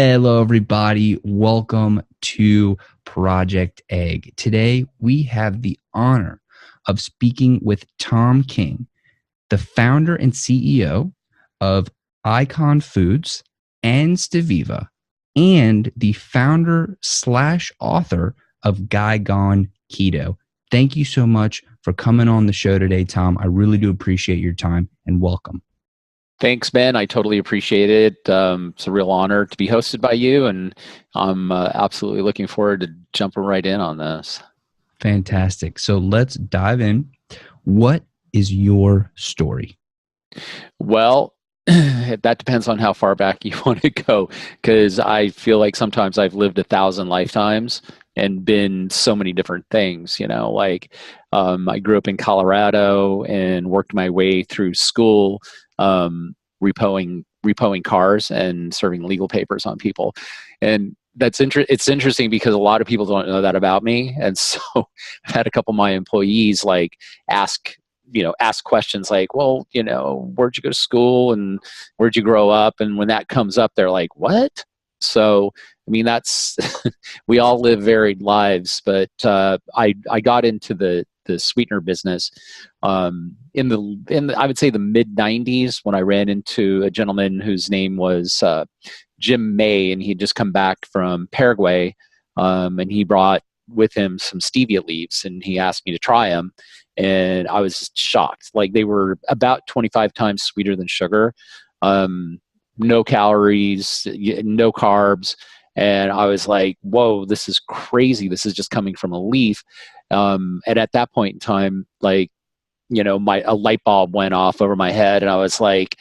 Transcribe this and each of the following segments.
Hello, everybody. Welcome to Project Egg. Today, we have the honor of speaking with Thom King, the founder and CEO of Icon Foods and Steviva, and the founder/author of Guy Gone Keto. Thank you so much for coming on the show today, Thom. I really do appreciate your time, and welcome. Thanks, Ben. I totally appreciate it. It's a real honor to be hosted by you, and I'm absolutely looking forward to jumping right in on this. Fantastic. So let's dive in. What is your story? Well, that depends on how far back you want to go, because I feel like sometimes I've lived 1,000 lifetimes and been so many different things. I grew up in Colorado and worked my way through school, repoing cars and serving legal papers on people. And it's interesting because a lot of people don't know that about me. And so I've had a couple of my employees ask questions like, well, where'd you go to school and where'd you grow up? And when that comes up, they're like, what? So, I mean, that's, we all live varied lives, but I got into the sweetener business in the I would say the mid 90s, when I ran into a gentleman whose name was Jim May, and he'd just come back from Paraguay, and he brought with him some stevia leaves, and he asked me to try them, and I was just shocked. Like, they were about 25 times sweeter than sugar, no calories, no carbs. And I was like, whoa, this is crazy. This is just coming from a leaf. And at that point in time, a light bulb went off over my head, and I was like,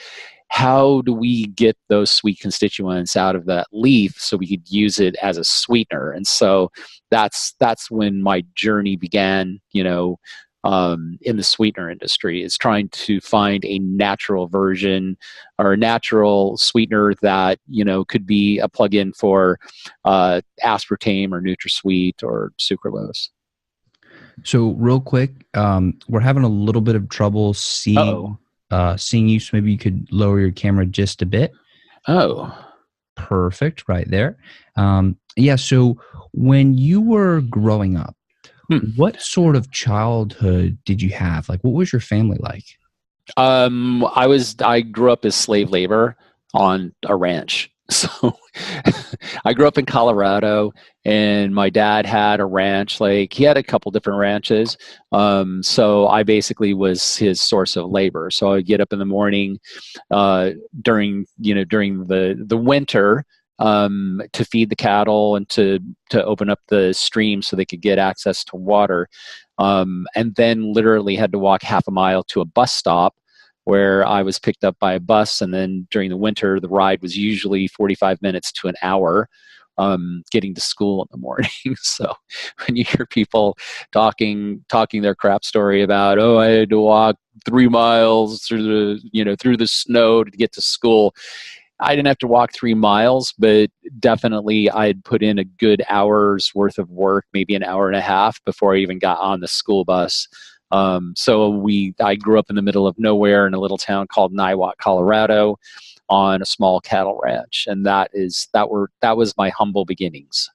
how do we get those sweet constituents out of that leaf so we could use it as a sweetener? And so that's when my journey began, in the sweetener industry, is trying to find a natural version or a natural sweetener that, could be a plug-in for aspartame or NutraSweet or sucralose. So real quick, we're having a little bit of trouble seeing you. So maybe you could lower your camera just a bit. Oh, perfect. Right there. Yeah. So when you were growing up, what sort of childhood did you have? Like, what was your family like? I grew up as slave labor on a ranch. So I grew up in Colorado, and my dad had a ranch. He had a couple different ranches. So I basically was his source of labor. So I'd get up in the morning during the winter, to feed the cattle and to open up the stream so they could get access to water. And then literally had to walk half a mile to a bus stop where I was picked up by a bus. And then during the winter, the ride was usually 45 minutes to an hour, getting to school in the morning. So when you hear people talking their crap story about, oh, I had to walk 3 miles through the snow to get to school, I didn't have to walk 3 miles, but definitely I'd put in a good hour's worth of work, maybe an hour and a half, before I even got on the school bus. I grew up in the middle of nowhere in a little town called Niwot, Colorado, on a small cattle ranch, and that was my humble beginnings.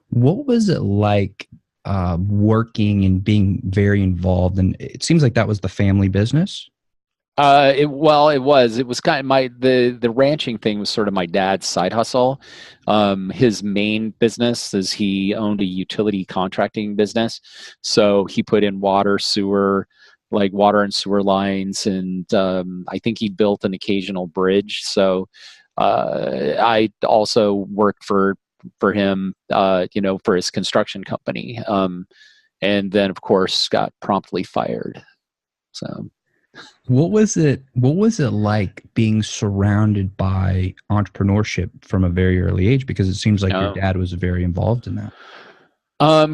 What was it like working and being very involved? And it seems like that was the family business. It was kind of the ranching thing was sort of my dad's side hustle. His main business is he owned a utility contracting business. So he put in water and sewer lines. And, I think he built an occasional bridge. So, I also worked for him, for his construction company. And then of course got promptly fired. So. What was it like being surrounded by entrepreneurship from a very early age? Because it seems like your dad was very involved in that.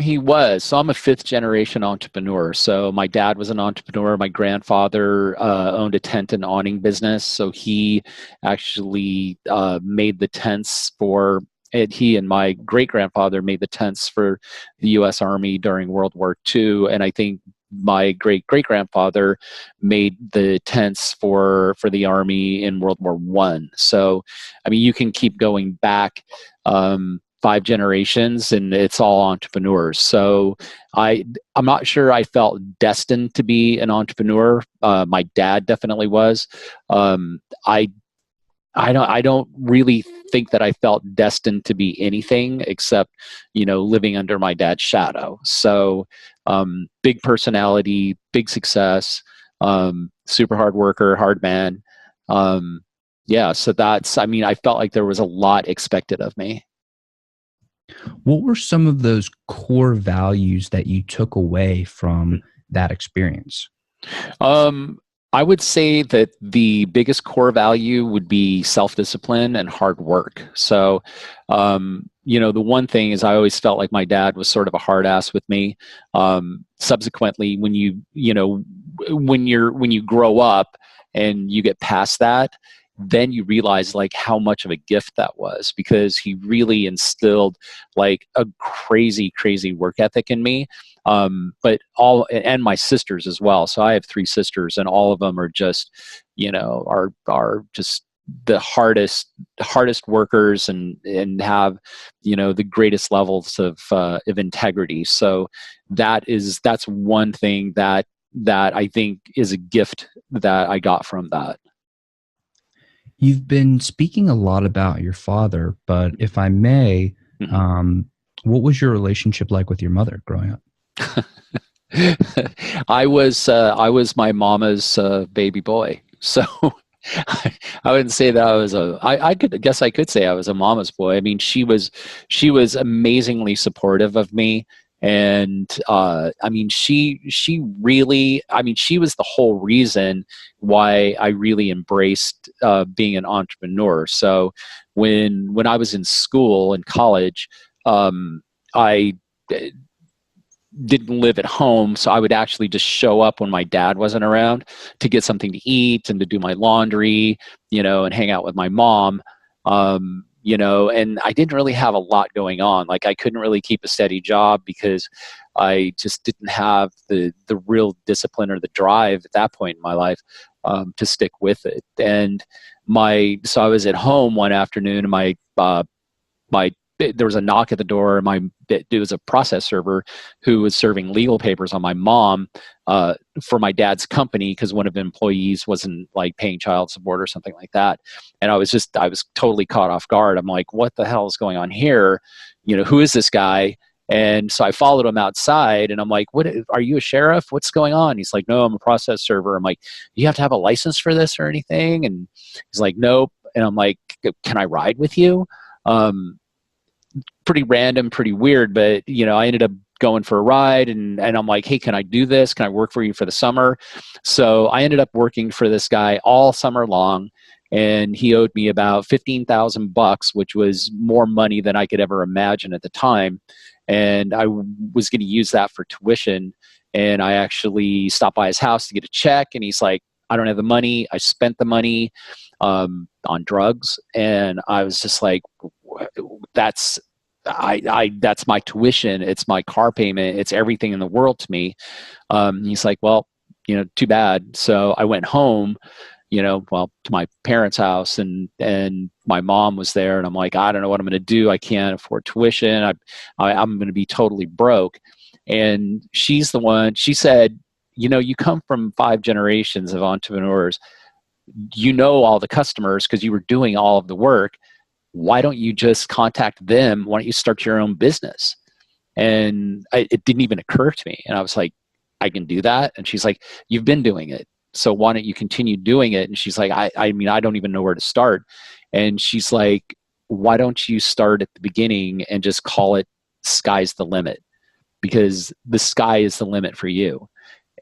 He was. So I'm a 5th generation entrepreneur. So my dad was an entrepreneur. My grandfather owned a tent and awning business. So he actually made the tents for it. He and my great grandfather made the tents for the U.S. Army during World War II. And I think my great-great-grandfather made the tents for the Army in World War I. So, I mean, you can keep going back 5 generations, and it's all entrepreneurs. So I'm not sure I felt destined to be an entrepreneur. My dad definitely was. I I don't really think that I felt destined to be anything except, living under my dad's shadow. So, big personality, big success, super hard worker, hard man. Yeah. So I felt like there was a lot expected of me. What were some of those core values that you took away from that experience? Um, I would say that the biggest core value would be self-discipline and hard work. So, the one thing is I always felt like my dad was sort of a hard ass with me. Subsequently, when you grow up and you get past that, then you realize like how much of a gift that was, because he really instilled like a crazy, crazy work ethic in me. But and my sisters as well. So I have 3 sisters, and all of them are just, are just the hardest workers, and have, the greatest levels of integrity. So that's one thing that I think is a gift that I got from that. You've been speaking a lot about your father, but if I may, Mhm. what was your relationship like with your mother growing up? I was my mama's baby boy. So I wouldn't say that I guess I could say I was a mama's boy. I mean, she was amazingly supportive of me. And I mean, she really, I mean, she was the whole reason why I really embraced being an entrepreneur. So when I was in school and college, I didn't live at home, so I would actually just show up when my dad wasn't around to get something to eat and to do my laundry, and hang out with my mom. And I didn't really have a lot going on. Like, I couldn't really keep a steady job because I just didn't have the real discipline or the drive at that point in my life to stick with it. And so I was at home one afternoon, and my there was a knock at the door. It was a process server who was serving legal papers on my mom for my dad's company, because one of the employees wasn't like paying child support or something like that. And I was totally caught off guard. I'm like, what the hell is going on here? Who is this guy? And so I followed him outside, and I'm like, what, are you a sheriff? What's going on? He's like, no, I'm a process server. I'm like, you have to have a license for this or anything? And he's like, nope. And I'm like, can I ride with you? Pretty random, pretty weird, but I ended up going for a ride, and I'm like, hey, can I do this? Can I work for you for the summer? So I ended up working for this guy all summer long, and he owed me about $15,000, which was more money than I could ever imagine at the time. And I was going to use that for tuition. And I actually stopped by his house to get a check, and he's like, I don't have the money. I spent the money on drugs. And I was just like, that's that's my tuition. It's my car payment. It's everything in the world to me. He's like, well, too bad. So I went home, to my parents' house, and my mom was there, and I'm like, I don't know what I'm going to do. I can't afford tuition. I'm going to be totally broke. And she's the one, she said, you come from 5 generations of entrepreneurs, all the customers because you were doing all of the work. Why don't you just contact them? Why don't you start your own business? And it didn't even occur to me. And I was like, I can do that. And she's like, you've been doing it, so why don't you continue doing it? And she's like, I mean, I don't even know where to start. And she's like, why don't you start at the beginning and just call it sky's the limit? Because the sky is the limit for you.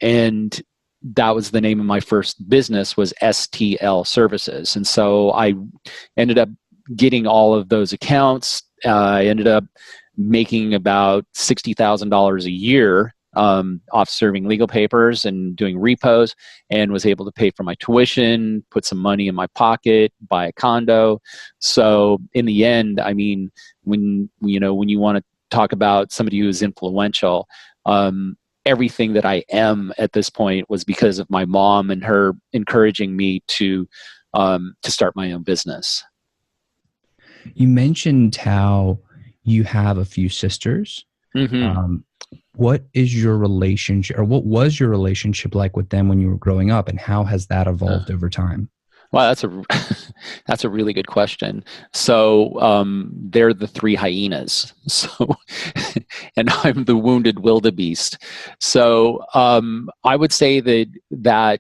And that was the name of my first business, was STL Services. And so I ended up getting all of those accounts. I ended up making about $60,000 a year off serving legal papers and doing repos, and was able to pay for my tuition, put some money in my pocket, buy a condo. So in the end, I mean, when you want to talk about somebody who is influential, everything that I am at this point was because of my mom and her encouraging me to start my own business. You mentioned how you have a few sisters. Mm-hmm. What is your relationship, or what was your relationship like with them when you were growing up, and how has that evolved over time? Well, that's a really good question. So they're the three hyenas. So, and I'm the wounded wildebeest. So I would say that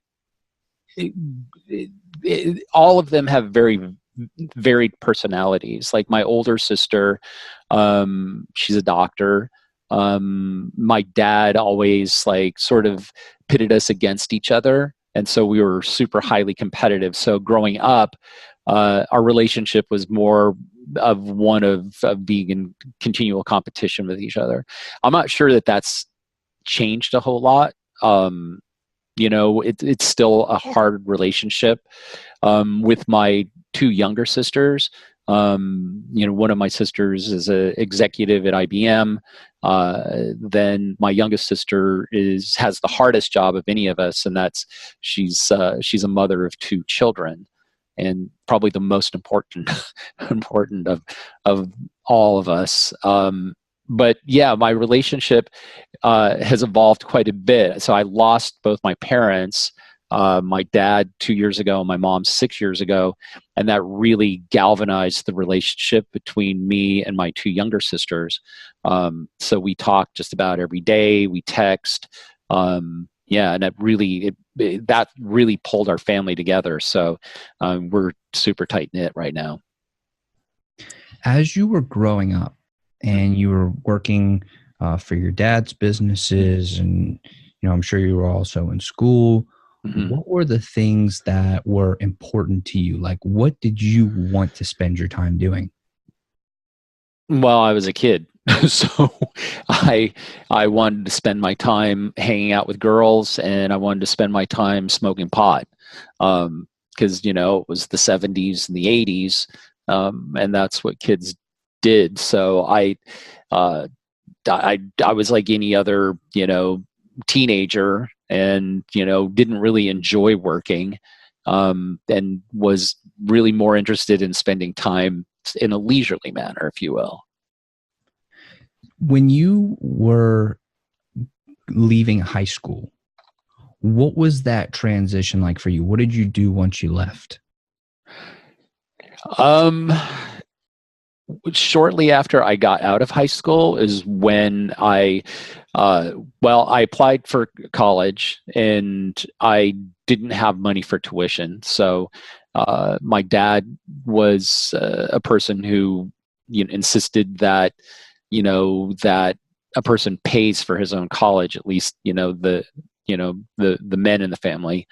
all of them have very varied personalities. Like my older sister, she's a doctor. My dad always like sort of pitted us against each other, and so we were super highly competitive. So growing up, our relationship was more of one of being in continual competition with each other. I'm not sure that that's changed a whole lot. It's still a hard relationship. With my two younger sisters, one of my sisters is an executive at IBM. Then my youngest sister has the hardest job of any of us, and that's she's a mother of two children, and probably the most important important of all of us. But yeah, my relationship has evolved quite a bit. So I lost both my parents, my dad 2 years ago, and my mom 6 years ago, and that really galvanized the relationship between me and my two younger sisters. So we talk just about every day. We text. Yeah, and that really pulled our family together. So we're super tight knit right now. As you were growing up and you were working for your dad's businesses, and I'm sure you were also in school, Mm-hmm. what were the things that were important to you? Like, what did you want to spend your time doing? Well, I was a kid, so I wanted to spend my time hanging out with girls, and I wanted to spend my time smoking pot, because it was the 70s and the 80s, and that's what kids did. So I was like any other teenager, and didn't really enjoy working, and was really more interested in spending time in a leisurely manner, if you will. When you were leaving high school, what was that transition like for you? What did you do once you left? Shortly after I got out of high school is when I applied for college, and I didn't have money for tuition. So my dad was a person who insisted that that a person pays for his own college, at least the men in the family.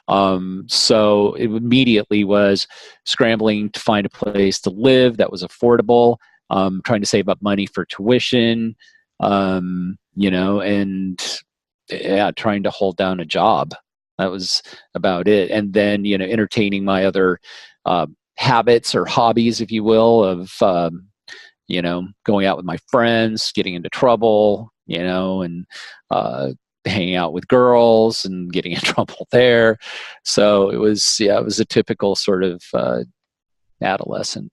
So it immediately was scrambling to find a place to live that was affordable, trying to save up money for tuition, and trying to hold down a job. That was about it. And then, entertaining my other habits or hobbies, if you will, of, going out with my friends, getting into trouble, and hanging out with girls and getting in trouble there. So it was a typical sort of adolescent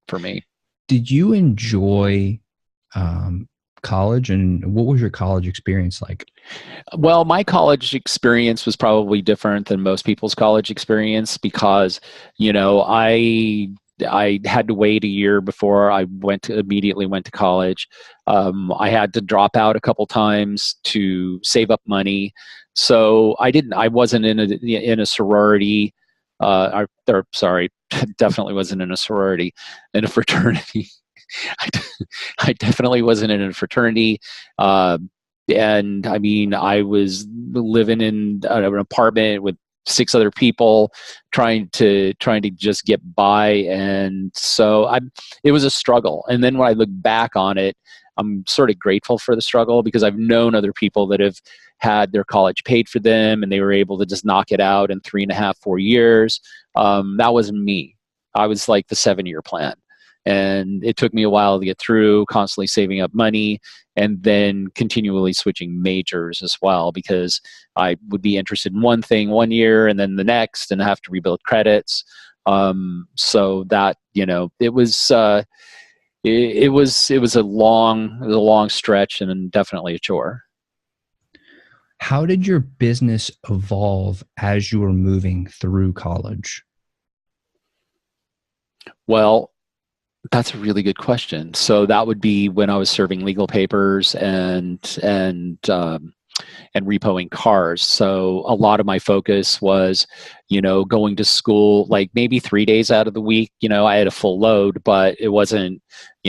for me. Did you enjoy college, and what was your college experience like? Well, my college experience was probably different than most people's college experience because, I had to wait a year before I immediately went to college. I had to drop out a couple times to save up money. So I wasn't in a sorority. Definitely wasn't in a sorority, in a fraternity. I definitely wasn't in a fraternity. And I mean, I was living in an apartment with 6 other people, trying to just get by, and so it was a struggle. And then when I look back on it, I'm sort of grateful for the struggle, because I've known other people that have had their college paid for them, and they were able to just knock it out in 3.5, 4 years. That wasn't me. I was like the 7-year plan. And it took me a while to get through, constantly saving up money, and then continually switching majors as well, because I would be interested in one thing one year and then the next, and have to rebuild credits. So that, it was a long stretch, and definitely a chore. How did your business evolve as you were moving through college? Well, that's a really good question. So that would be when I was serving legal papers and repoing cars. So a lot of my focus was, going to school like maybe 3 days out of the week. I had a full load, but it wasn't,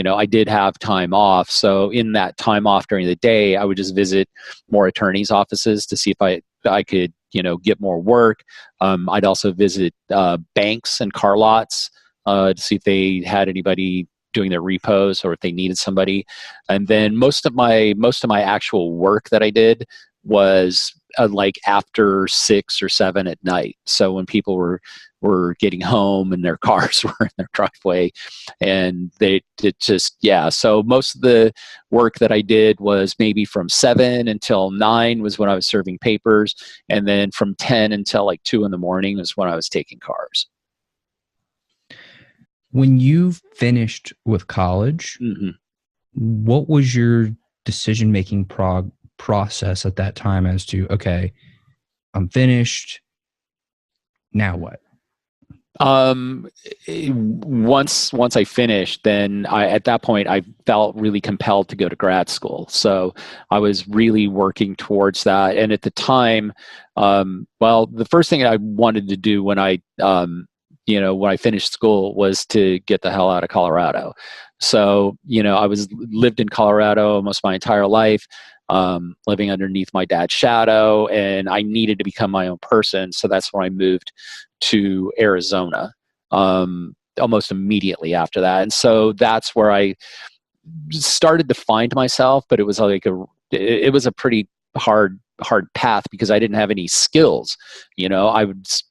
I did have time off. So in that time off during the day, I would just visit more attorneys' offices to see if I could, get more work. I'd also visit banks and car lots to see if they had anybody doing their repos or if they needed somebody. And then most of my actual work that I did was like after 6 or 7 at night. So when people were getting home and their cars were in their driveway, and so most of the work that I did was maybe from 7 until 9 was when I was serving papers. And then from 10 until like 2 in the morning was when I was taking cars. When you finished with college, what was your decision-making process at that time as to, okay, I'm finished, now what? Once I finished, then at that point I felt really compelled to go to grad school. So I was really working towards that. And at the time, the first thing I wanted to do when I finished school was to get the hell out of Colorado. So, I lived in Colorado almost my entire life, living underneath my dad's shadow, and I needed to become my own person. So that's when I moved to Arizona, almost immediately after that. And so that's where I started to find myself, but it was like it was a pretty hard path because I didn't have any skills. I was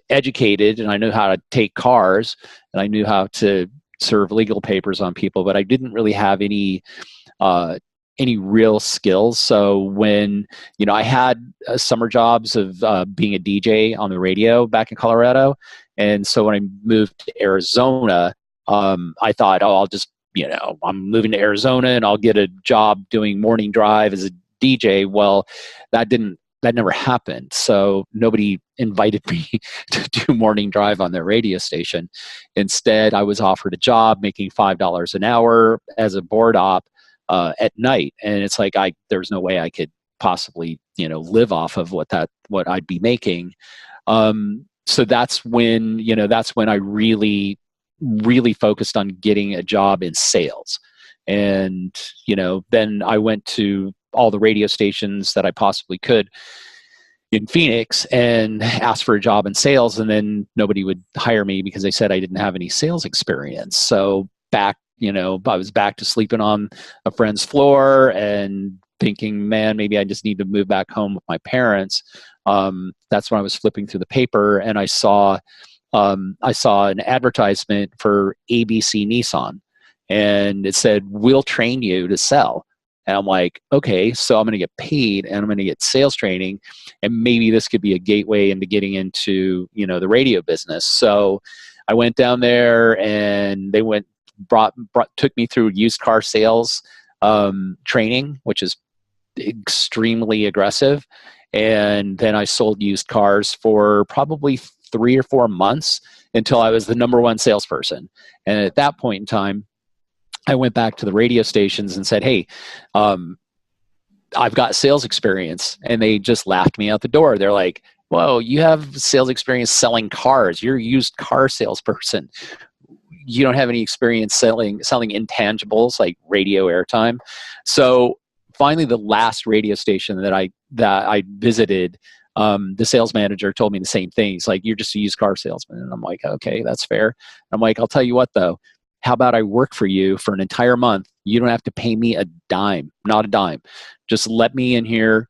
educated and I knew how to take cars and I knew how to serve legal papers on people, but I didn't really have any real skills. So when, I had summer jobs of being a DJ on the radio back in Colorado. And so when I moved to Arizona, I thought, I'll just, I'm moving to Arizona and I'll get a job doing morning drive as a DJ. Well, that never happened. So nobody invited me to do morning drive on their radio station. Instead, I was offered a job making $5 an hour as a board op at night. And it's like, there's no way I could possibly, live off of what I'd be making. So that's when I really, really focused on getting a job in sales. And, then I went to all the radio stations that I possibly could in Phoenix and asked for a job in sales, and then nobody would hire me because they said I didn't have any sales experience. So I was back to sleeping on a friend's floor and thinking, man, maybe I just need to move back home with my parents. That's when I was flipping through the paper and I saw an advertisement for ABC Nissan, and it said, "We'll train you to sell." And I'm like, okay, so I'm going to get paid and I'm going to get sales training, and maybe this could be a gateway into getting into, the radio business. So I went down there and they took me through used car sales training, which is extremely aggressive. And then I sold used cars for probably 3 or 4 months until I was the number one salesperson. And at that point in time, I went back to the radio stations and said, hey, I've got sales experience. And they just laughed me out the door. They're like, whoa, you have sales experience selling cars. You're a used car salesperson. You don't have any experience selling intangibles like radio airtime. So finally, the last radio station that I visited, the sales manager told me the same thing. He's like, you're just a used car salesman. And I'm like, okay, that's fair. I'm like, I'll tell you what though, how about I work for you for an entire month? You don't have to pay me a dime, not a dime. Just let me in here,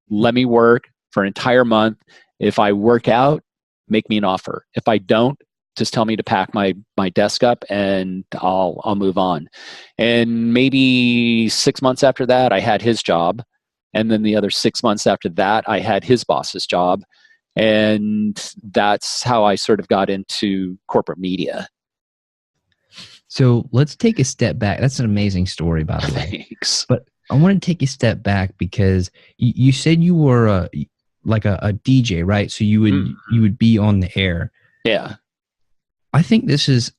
let me work for an entire month. If I work out, make me an offer. If I don't, Just tell me to pack my desk up and I'll move on. And maybe 6 months after that, I had his job. And then the other 6 months after that, I had his boss's job. And that's how I sort of got into corporate media. So let's take a step back. That's an amazing story, by the way. Thanks. But I want to take a step back because you said you were like a DJ, right? So you would be on the air. Yeah. I think this is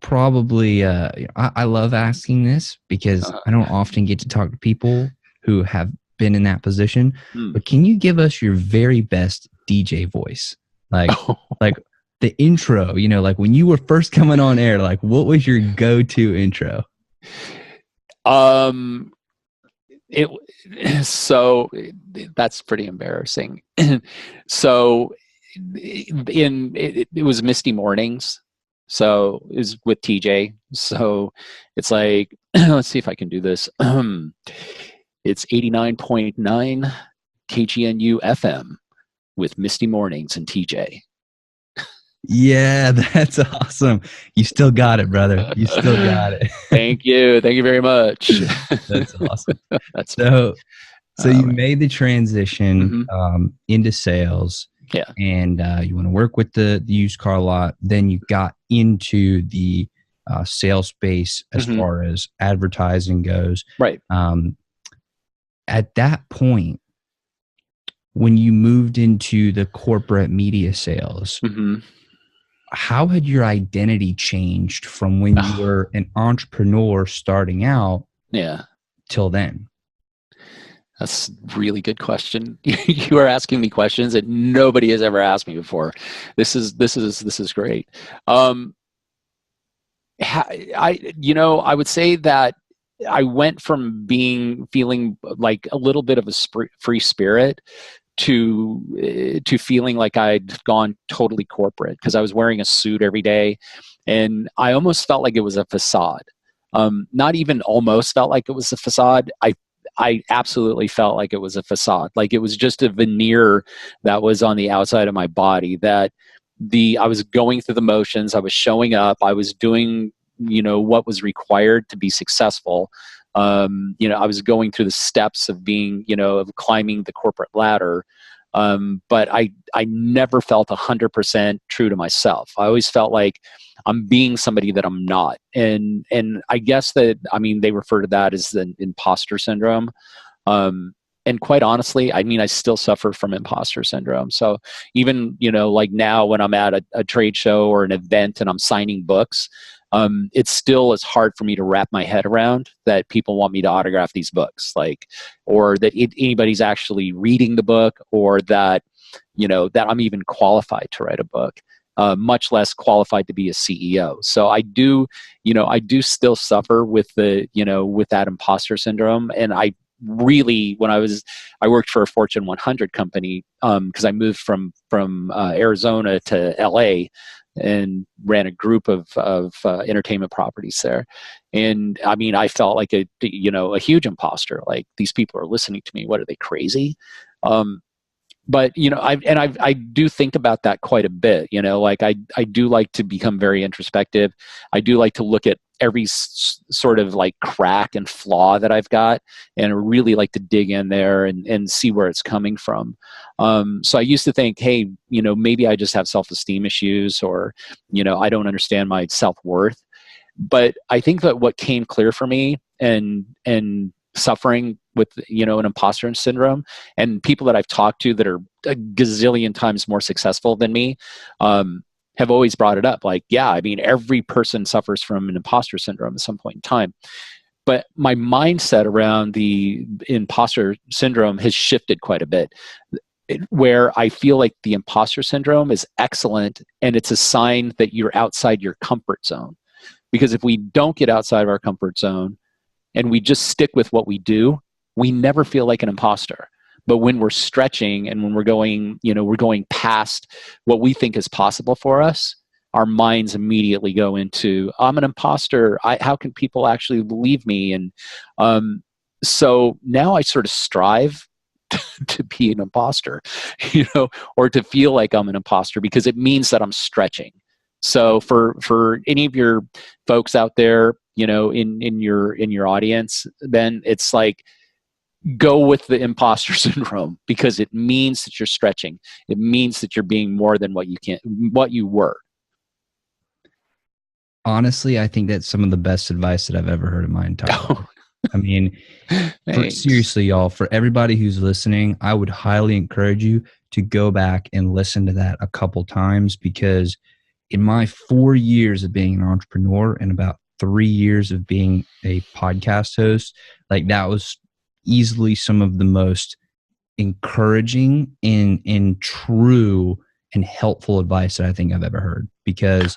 probably I love asking this because I don't often get to talk to people who have been in that position. But can you give us your very best DJ voice? Like the intro, you know, like when you were first coming on air, like what was your go-to intro? So that's pretty embarrassing. So it was Misty Mornings. So it was with TJ. So it's like, let's see if I can do this. It's 89.9 KGNU FM with Misty Mornings and TJ. Yeah, that's awesome. You still got it, brother. You still got it. Thank you. Thank you very much. That's awesome. So you made the transition into sales. Yeah. And you want to work with the used car lot. Then you got into the sales space as far as advertising goes. Right. At that point, when you moved into the corporate media sales, how had your identity changed from when you were an entrepreneur starting out till then? That's a really good question. You are asking me questions that nobody has ever asked me before. This is great. I would say that I went from feeling like a little bit of a free spirit to feeling like I'd gone totally corporate because I was wearing a suit every day, and I almost felt like it was a facade. Not even almost felt like it was a facade. I absolutely felt like it was a facade. Like it was just a veneer that was on the outside of my body, that I was going through the motions. I was showing up. I was doing, what was required to be successful. I was going through the steps of being, of climbing the corporate ladder. But I never felt 100% true to myself. I always felt like I'm being somebody that I'm not. And I guess that, they refer to that as the imposter syndrome. And quite honestly, I still suffer from imposter syndrome. So even, like now when I'm at a trade show or an event and I'm signing books, it still is hard for me to wrap my head around that people want me to autograph these books, or that anybody's actually reading the book, or that, that I'm even qualified to write a book, much less qualified to be a CEO. So I do still suffer with with that imposter syndrome. And I really, I worked for a Fortune 100 company, because I moved from Arizona to LA and ran a group of entertainment properties there. And I felt like a huge imposter. Like, these people are listening to me. What, are they crazy? But I do think about that quite a bit. I do like to become very introspective. I do like to look at every sort of crack and flaw that I've got, and I really like to dig in there and see where it's coming from. So I used to think, hey, maybe I just have self-esteem issues, or I don't understand my self-worth. But I think that what came clear for me, and suffering with an imposter syndrome, and people that I've talked to that are a gazillion times more successful than me, have always brought it up. Every person suffers from an imposter syndrome at some point in time. But my mindset around the imposter syndrome has shifted quite a bit, where I feel like the imposter syndrome is excellent, and it's a sign that you're outside your comfort zone. Because if we don't get outside of our comfort zone and we just stick with what we do, we never feel like an imposter. But when we're stretching and when we're going past what we think is possible for us, our minds immediately go into, I'm an imposter. How can people actually believe me? And so now I sort of strive to be an imposter, or to feel like I'm an imposter, because it means that I'm stretching. So for any of your folks out there, in your audience, Ben, it's like, go with the imposter syndrome, because it means that you're stretching. It means that you're being more than what you were. Honestly, I think that's some of the best advice that I've ever heard in my entire life. I mean, seriously, y'all, for everybody who's listening, I would highly encourage you to go back and listen to that a couple times, because in my 4 years of being an entrepreneur and about 3 years of being a podcast host, like, that was easily some of the most encouraging and true and helpful advice that I think I've ever heard. Because,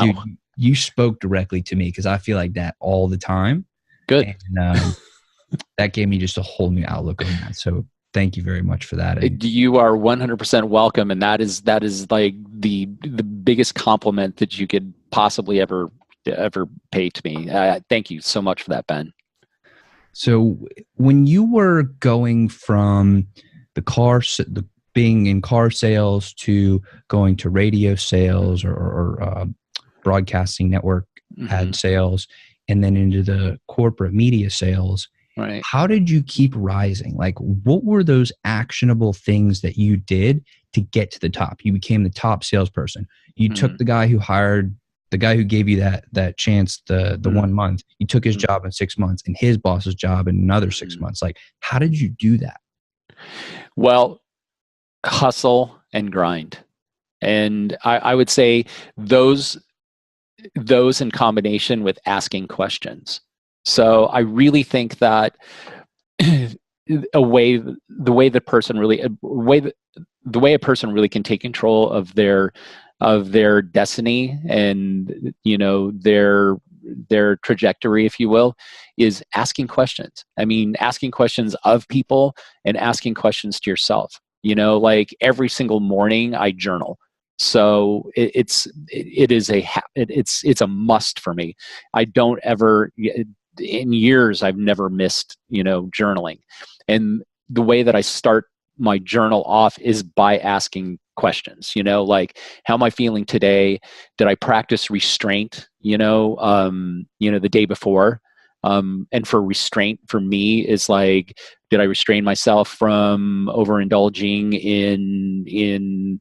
dude, you spoke directly to me, because I feel like that all the time. Good. And that gave me just a whole new outlook on that. So thank you very much for that. And you are 100% welcome. And that is like the biggest compliment that you could possibly ever pay to me. Thank you so much for that, Ben. So when you were going from being in car sales to going to radio sales or broadcasting network ad sales, and then into the corporate media sales, right? How did you keep rising? Like, what were those actionable things that you did to get to the top? You became the top salesperson. You took the guy who gave you that chance, the 1 month. You took his job in 6 months, and his boss's job in another 6 months. Like, how did you do that? Well, hustle and grind. And I would say those in combination with asking questions. So I really think that the way a person really can take control of their destiny and their trajectory, if you will, is asking questions. I mean, asking questions of people and asking questions to yourself. Like, every single morning I journal. So it's a must for me. I don't ever, in years, I've never missed, journaling. And the way that I start my journal off is by asking questions, like, how am I feeling today? Did I practice restraint, the day before? And for restraint for me is like, did I restrain myself from overindulging in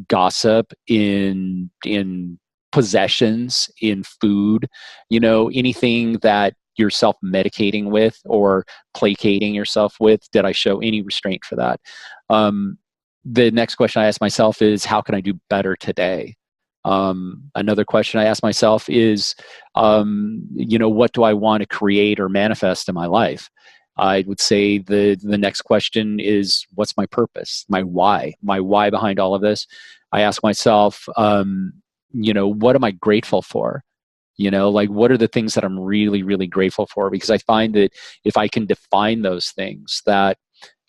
gossip, in possessions, in food, anything that you're self-medicating with or placating yourself with? Did I show any restraint for that? The next question I ask myself is, how can I do better today? Another question I ask myself is, what do I want to create or manifest in my life? I would say the next question is, what's my purpose? My why behind all of this. I ask myself, what am I grateful for? Like, what are the things that I'm really, really grateful for? Because I find that if I can define those things, that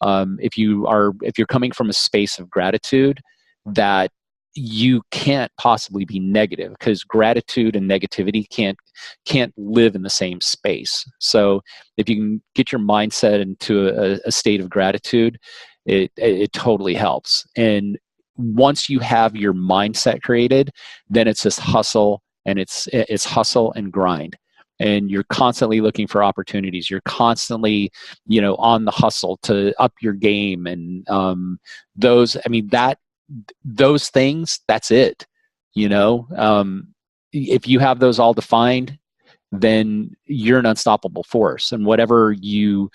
if you're coming from a space of gratitude, that you can't possibly be negative, because gratitude and negativity can't live in the same space. So if you can get your mindset into a state of gratitude, it totally helps. And once you have your mindset created, then it's just hustle, and it's hustle and grind. And you're constantly looking for opportunities. You're constantly, on the hustle to up your game. And those things, that's it. If you have those all defined, then you're an unstoppable force, and whatever you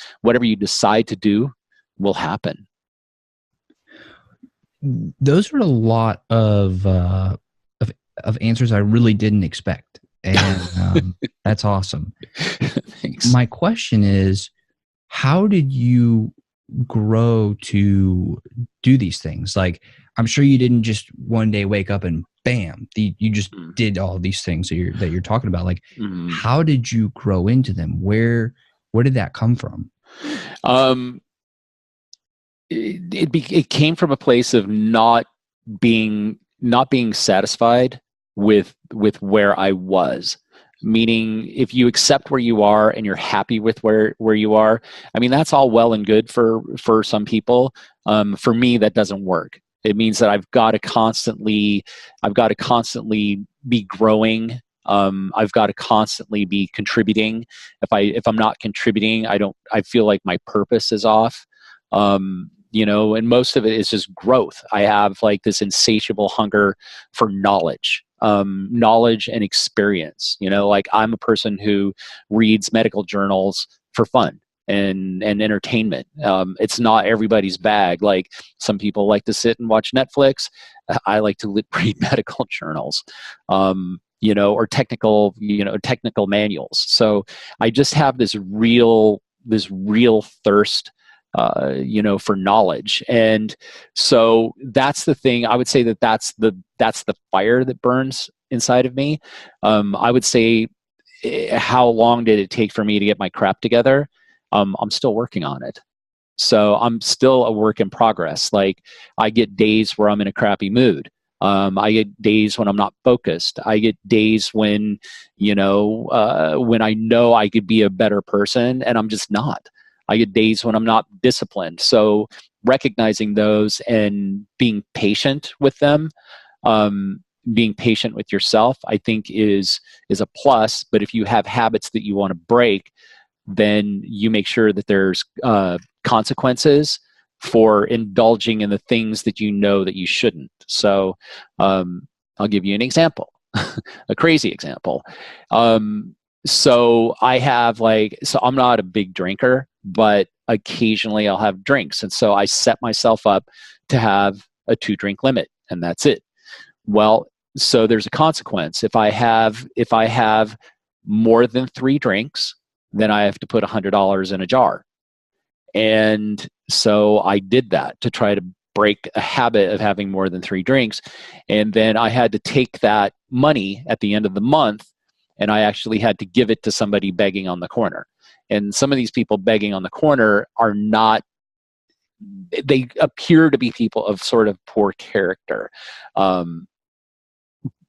decide to do will happen. Those are a lot of answers I really didn't expect, and that's awesome. Thanks. My question is, how did you grow to do these things? Like, I'm sure you didn't just one day wake up and bam, you just did all these things that you're talking about. Like, how did you grow into them? Where did that come from? It came from a place of not being satisfied with where I was. Meaning, if you accept where you are and you're happy with where you are, I mean, that's all well and good for some people. For me, that doesn't work. It means that I've got to constantly be growing. I've got to constantly be contributing. If I'm not contributing, I feel like my purpose is off. And most of it is just growth. I have like this insatiable hunger for knowledge and experience. Like I'm a person who reads medical journals for fun and entertainment. It's not everybody's bag. Like some people like to sit and watch Netflix. I like to read medical journals, or technical manuals. So I just have this real thirst, for knowledge. And so that's the thing. I would say that's the fire that burns inside of me. I would say, how long did it take for me to get my crap together? I'm still working on it. So I'm still a work in progress. Like I get days where I'm in a crappy mood. I get days when I'm not focused. I get days when, when I know I could be a better person and I'm just not. I get days when I'm not disciplined. So recognizing those and being patient with them, being patient with yourself, I think is a plus. But if you have habits that you want to break, then you make sure that there's consequences for indulging in the things that you know that you shouldn't. So I'll give you an example, a crazy example. So I'm not a big drinker, but occasionally I'll have drinks. And so I set myself up to have a 2-drink limit, and that's it. Well, so there's a consequence. If I have more than 3 drinks, then I have to put $100 in a jar. And so I did that to try to break a habit of having more than 3 drinks. And then I had to take that money at the end of the month, and I actually had to give it to somebody begging on the corner. And some of these people begging on the corner they appear to be people of sort of poor character.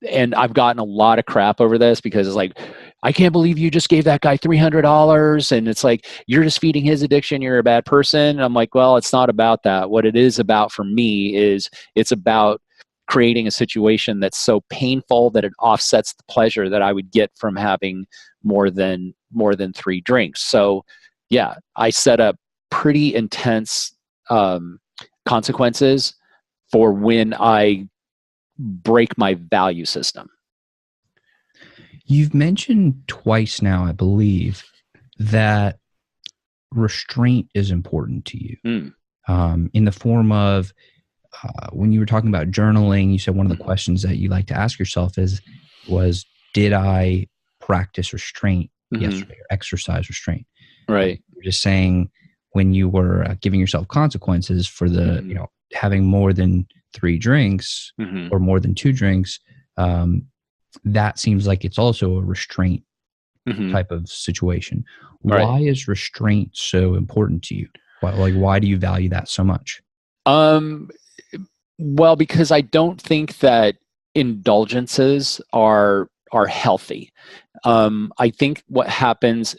And I've gotten a lot of crap over this because it's like, I can't believe you just gave that guy $300. And it's like, you're just feeding his addiction. You're a bad person. And I'm like, well, it's not about that. What it is about for me is it's about creating a situation that's so painful that it offsets the pleasure that I would get from having more than 3 drinks. So yeah, I set up pretty intense consequences for when I break my value system. You've mentioned twice now, I believe, that restraint is important to you. In the form of when you were talking about journaling, you said one of the questions that you like to ask yourself was, did I practice restraint yesterday or exercise restraint? Right. You're just saying when you were giving yourself consequences for the, having more than 3 drinks or more than 2 drinks, that seems like it's also a restraint type of situation. Right. Why is restraint so important to you? Why do you value that so much? Well, because I don't think that indulgences are healthy. I think what happens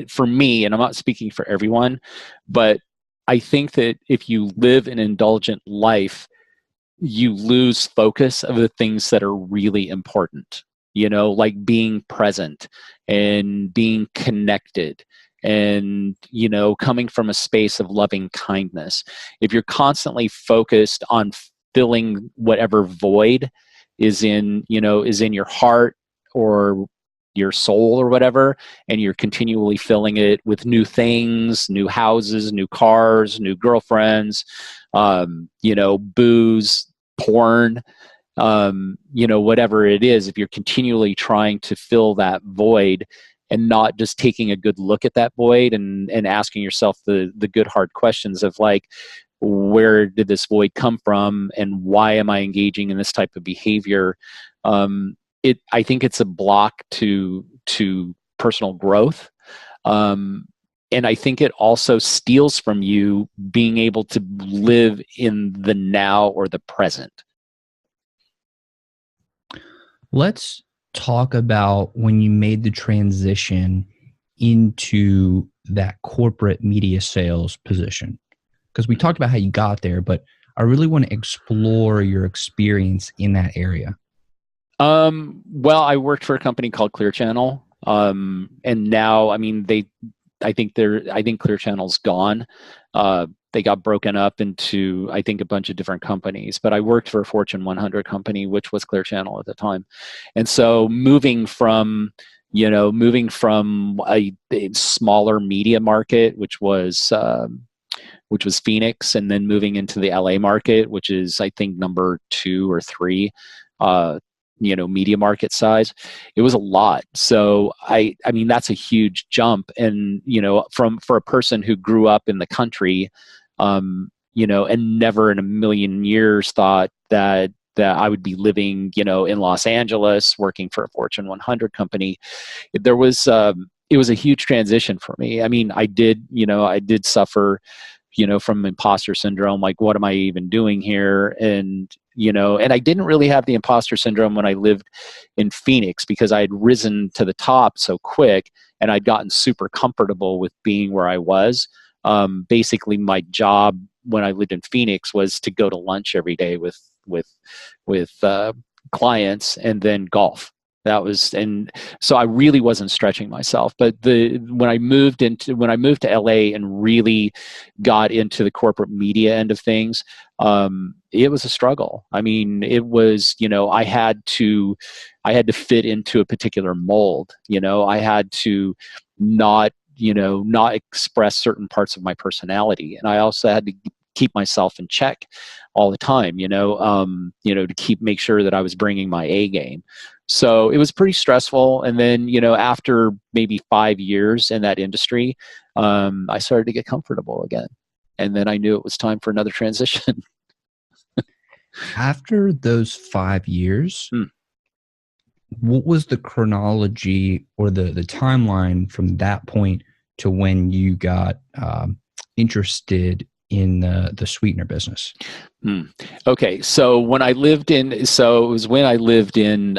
for me, and I'm not speaking for everyone, but I think that if you live an indulgent life, you lose focus of the things that are really important, like being present and being connected and, coming from a space of loving kindness. If you're constantly focused on filling whatever void is in your heart or your soul or whatever, and you're continually filling it with new things, new houses, new cars, new girlfriends, booze, porn, whatever it is, if you're continually trying to fill that void and not just taking a good look at that void and asking yourself the good hard questions of like, where did this void come from and why am I engaging in this type of behavior? I think it's a block to personal growth. And I think it also steals from you being able to live in the now or the present. Let's talk about when you made the transition into that corporate media sales position. Because we talked about how you got there, but I really want to explore your experience in that area. Well, I worked for a company called Clear Channel. And now, I mean, I think Clear Channel's gone. They got broken up into, I think, a bunch of different companies, but I worked for a Fortune 100 company, which was Clear Channel at the time. And so moving from a smaller media market, which was Phoenix, and then moving into the LA market, which is, I think, number 2 or 3, media market size. It was a lot. So I mean, that's a huge jump. And, for a person who grew up in the country, and never in a million years thought that I would be living, in Los Angeles, working for a Fortune 100 company, it was a huge transition for me. I mean, I did suffer, from imposter syndrome. Like, what am I even doing here? And I didn't really have the imposter syndrome when I lived in Phoenix, because I had risen to the top so quick and I'd gotten super comfortable with being where I was. Basically, my job when I lived in Phoenix was to go to lunch every day with clients, and then golf. And so I really wasn't stretching myself. But when I moved to LA and really got into the corporate media end of things, it was a struggle. I mean, it was, I had to fit into a particular mold. I had to not express certain parts of my personality, and I also had to keep myself in check all the time. To make sure that I was bringing my A game. So it was pretty stressful. And then, after maybe 5 years in that industry, I started to get comfortable again. And then I knew it was time for another transition. After those 5 years, what was the chronology or the timeline from that point to when you got interested in the sweetener business? Okay, so it was when I lived in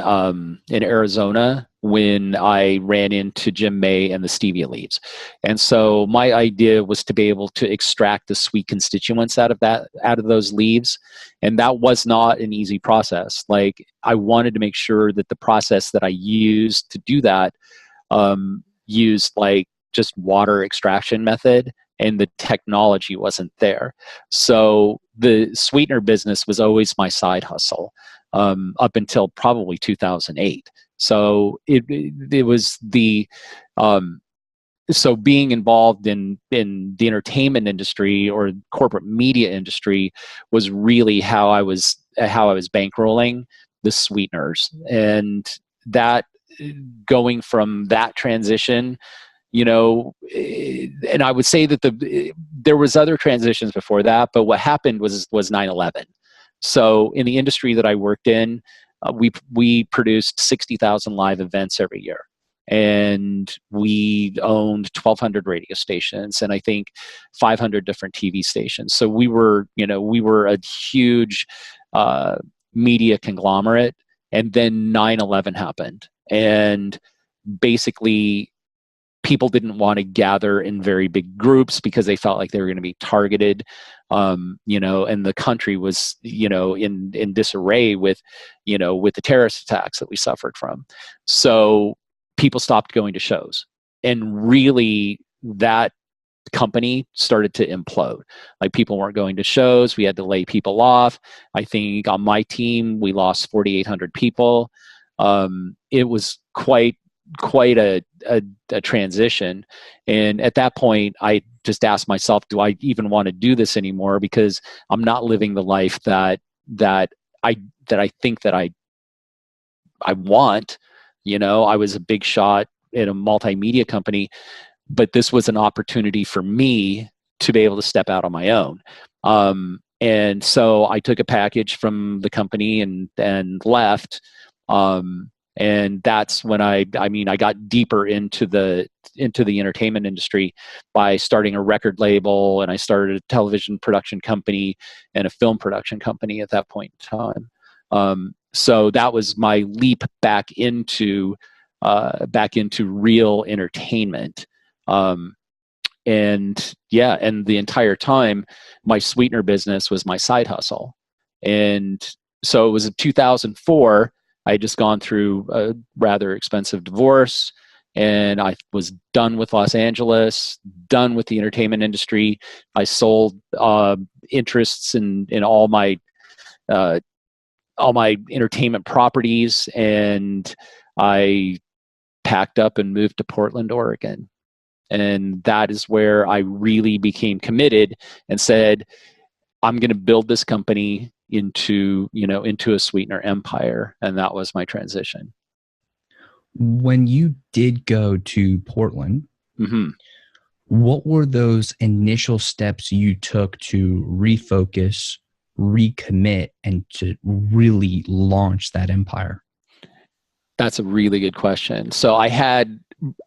Arizona, when I ran into Jim May and the stevia leaves. And so my idea was to be able to extract the sweet constituents out of those leaves. And that was not an easy process. Like, I wanted to make sure that the process that I used to do that used like just water extraction method, and the technology wasn't there. So the sweetener business was always my side hustle up until probably 2008. So it was so being involved in the entertainment industry or corporate media industry was really how I was bankrolling the sweeteners. And that, going from that transition, and I would say that there was other transitions before that, but what happened was 9/11. So in the industry that I worked in, we produced 60,000 live events every year, and we owned 1,200 radio stations, and I think 500 different TV stations. So we were a huge media conglomerate, and then 9/11 happened, and basically, people didn't want to gather in very big groups because they felt like they were going to be targeted, and the country was, in disarray with the terrorist attacks that we suffered from. So people stopped going to shows, and really that company started to implode. Like, people weren't going to shows. We had to lay people off. I think on my team, we lost 4,800 people. It was quite a transition. And at that point, I just asked myself, do I even want to do this anymore? Because I'm not living the life that I think that I want. I was a big shot in a multimedia company, but this was an opportunity for me to be able to step out on my own. And so I took a package from the company and left. And that's when I got deeper into the entertainment industry by starting a record label, and I started a television production company and a film production company at that point in time. So that was my leap back into real entertainment. and yeah, and the entire time, my sweetener business was my side hustle. And so it was in 2004. I had just gone through a rather expensive divorce, and I was done with Los Angeles, done with the entertainment industry. I sold interests in uh, all my entertainment properties, and I packed up and moved to Portland, Oregon. And that is where I really became committed and said, I'm going to build this company into a sweetener empire. And that was my transition. When you did go to Portland, Mm-hmm. what were those initial steps you took to refocus, recommit, and to really launch that empire? That's a really good question. So I had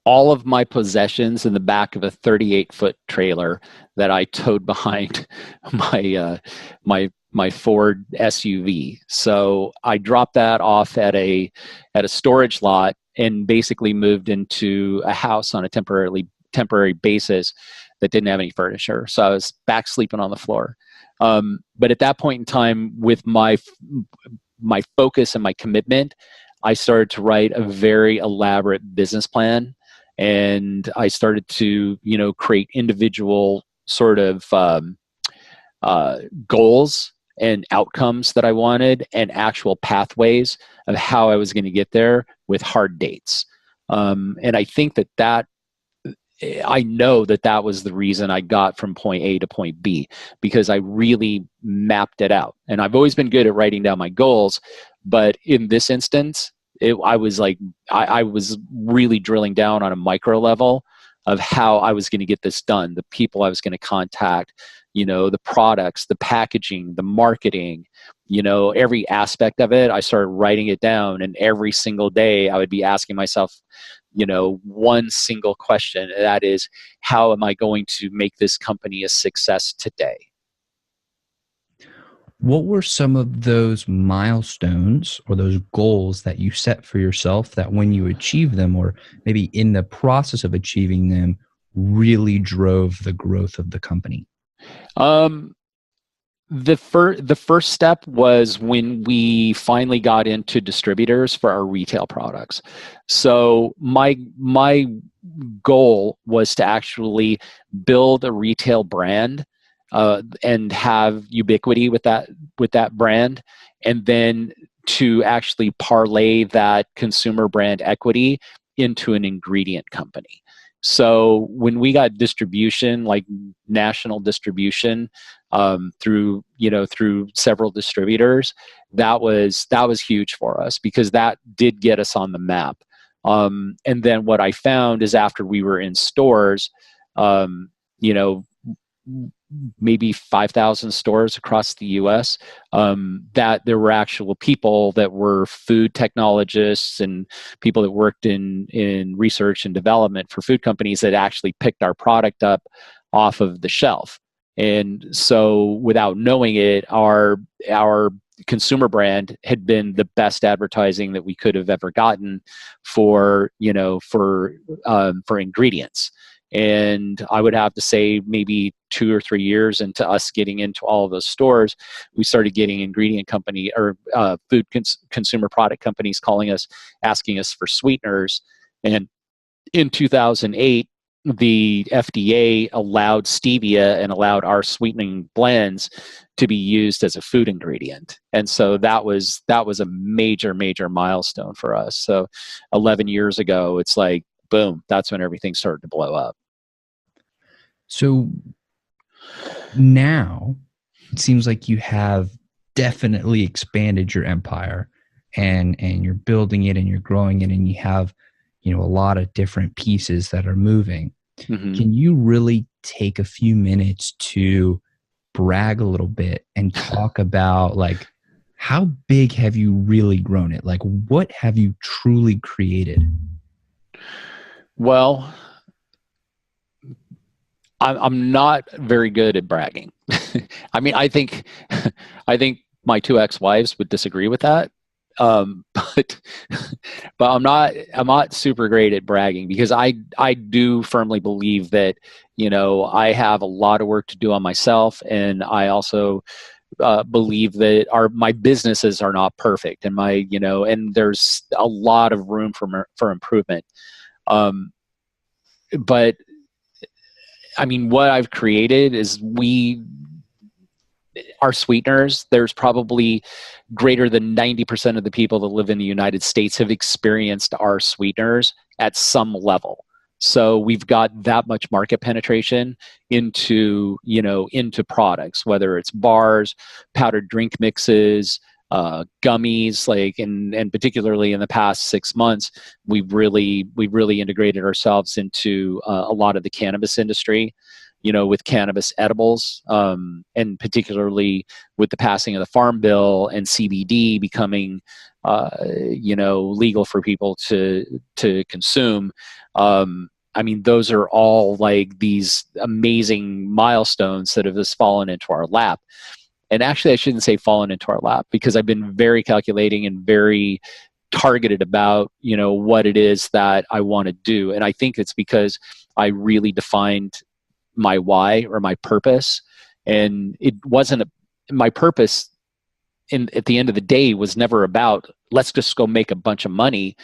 all of my possessions in the back of a 38-foot trailer that I towed behind my Ford SUV. So I dropped that off at a storage lot and basically moved into a house on a temporary basis that didn't have any furniture. So I was back sleeping on the floor. But at that point in time, with my focus and my commitment, I started to write a very elaborate business plan, and I started to, create individual sort of goals and outcomes that I wanted, and actual pathways of how I was going to get there with hard dates. And I think I know that was the reason I got from point A to point B, because I really mapped it out. And I've always been good at writing down my goals, but in this instance, I was really drilling down on a micro level of how I was going to get this done, the people I was going to contact, the products, the packaging, the marketing, every aspect of it. I started writing it down, and every single day I would be asking myself, one single question. That is, how am I going to make this company a success today? What were some of those milestones or those goals that you set for yourself that when you achieve them, or maybe in the process of achieving them, really drove the growth of the company? The first step was when we finally got into distributors for our retail products. So my goal was to actually build a retail brand and have ubiquity with that brand, and then to actually parlay that consumer brand equity into an ingredient company. So when we got distribution, like national distribution, through several distributors, that was huge for us, because that did get us on the map. And then what I found is, after we were in stores, maybe 5,000 stores across the US, that there were actual people that were food technologists and people that worked in research and development for food companies that actually picked our product up off of the shelf. And so, without knowing it, our consumer brand had been the best advertising that we could have ever gotten for ingredients. And I would have to say, maybe 2 or 3 years into us getting into all of those stores, we started getting ingredient company or food consumer product companies calling us, asking us for sweeteners. And in 2008, the FDA allowed stevia and allowed our sweetening blends to be used as a food ingredient. And so that was a major milestone for us. So 11 years ago, it's like, boom, that's when everything started to blow up. So now it seems like you have definitely expanded your empire, and you're building it and you're growing it, and you have, a lot of different pieces that are moving. Mm-hmm. Can you really take a few minutes to brag a little bit and talk about, like, how big have you really grown it? Like, what have you truly created? Well, I'm not very good at bragging. I mean, I think my two ex-wives would disagree with that. but but I'm not super great at bragging, because I do firmly believe that, I have a lot of work to do on myself, and I also believe that my businesses are not perfect, and and there's a lot of room for improvement. But I mean, what I've created is our sweeteners. There's probably greater than 90% of the people that live in the United States have experienced our sweeteners at some level. So we've got that much market penetration into products, whether it's bars, powdered drink mixes, gummies, and particularly in the past 6 months, we've really integrated ourselves into a lot of the cannabis industry, with cannabis edibles, and particularly with the passing of the Farm Bill and CBD becoming, legal for people to consume. I mean, those are all like these amazing milestones that have just fallen into our lap. And actually, I shouldn't say fallen into our lap, because I've been very calculating and very targeted about, what it is that I want to do. And I think it's because I really defined my why, or my purpose. And it wasn't my purpose at the end of the day was never about, let's just go make a bunch of money.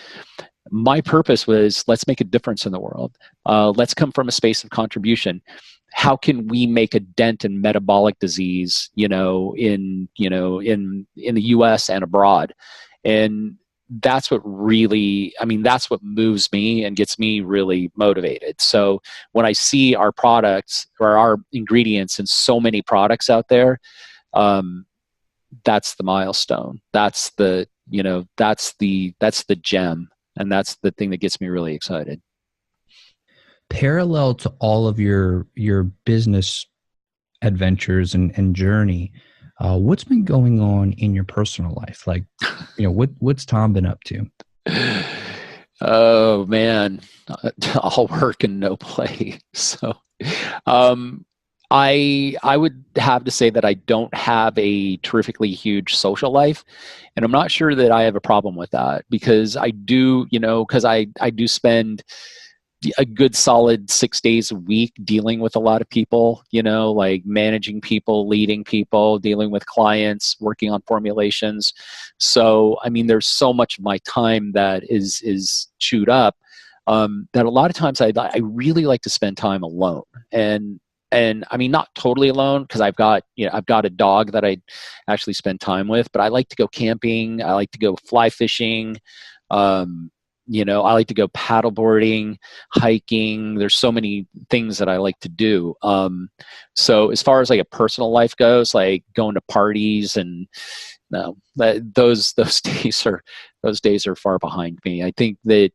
My purpose was, let's make a difference in the world. Let's come from a space of contribution. How can we make a dent in metabolic disease, in the US and abroad? And that's what that's what moves me and gets me really motivated. So when I see our products or our ingredients in so many products out there, that's the milestone. That's the gem. And that's the thing that gets me really excited. Parallel to all of your business adventures and journey, what's been going on in your personal life? Like, what's Thom been up to? Oh man, all work and no play. So, I would have to say that I don't have a terrifically huge social life, and I'm not sure that I have a problem with that, because I do, because I do spend a good solid 6 days a week dealing with a lot of people, like managing people, leading people, dealing with clients, working on formulations. So, I mean, there's so much of my time that is chewed up, that a lot of times I really like to spend time alone. And I mean, not totally alone, because I've got a dog that I actually spend time with, but I like to go camping. I like to go fly fishing. I like to go paddleboarding, hiking. There's so many things that I like to do. So as far as like a personal life goes, like going to parties and those days are far behind me. I think that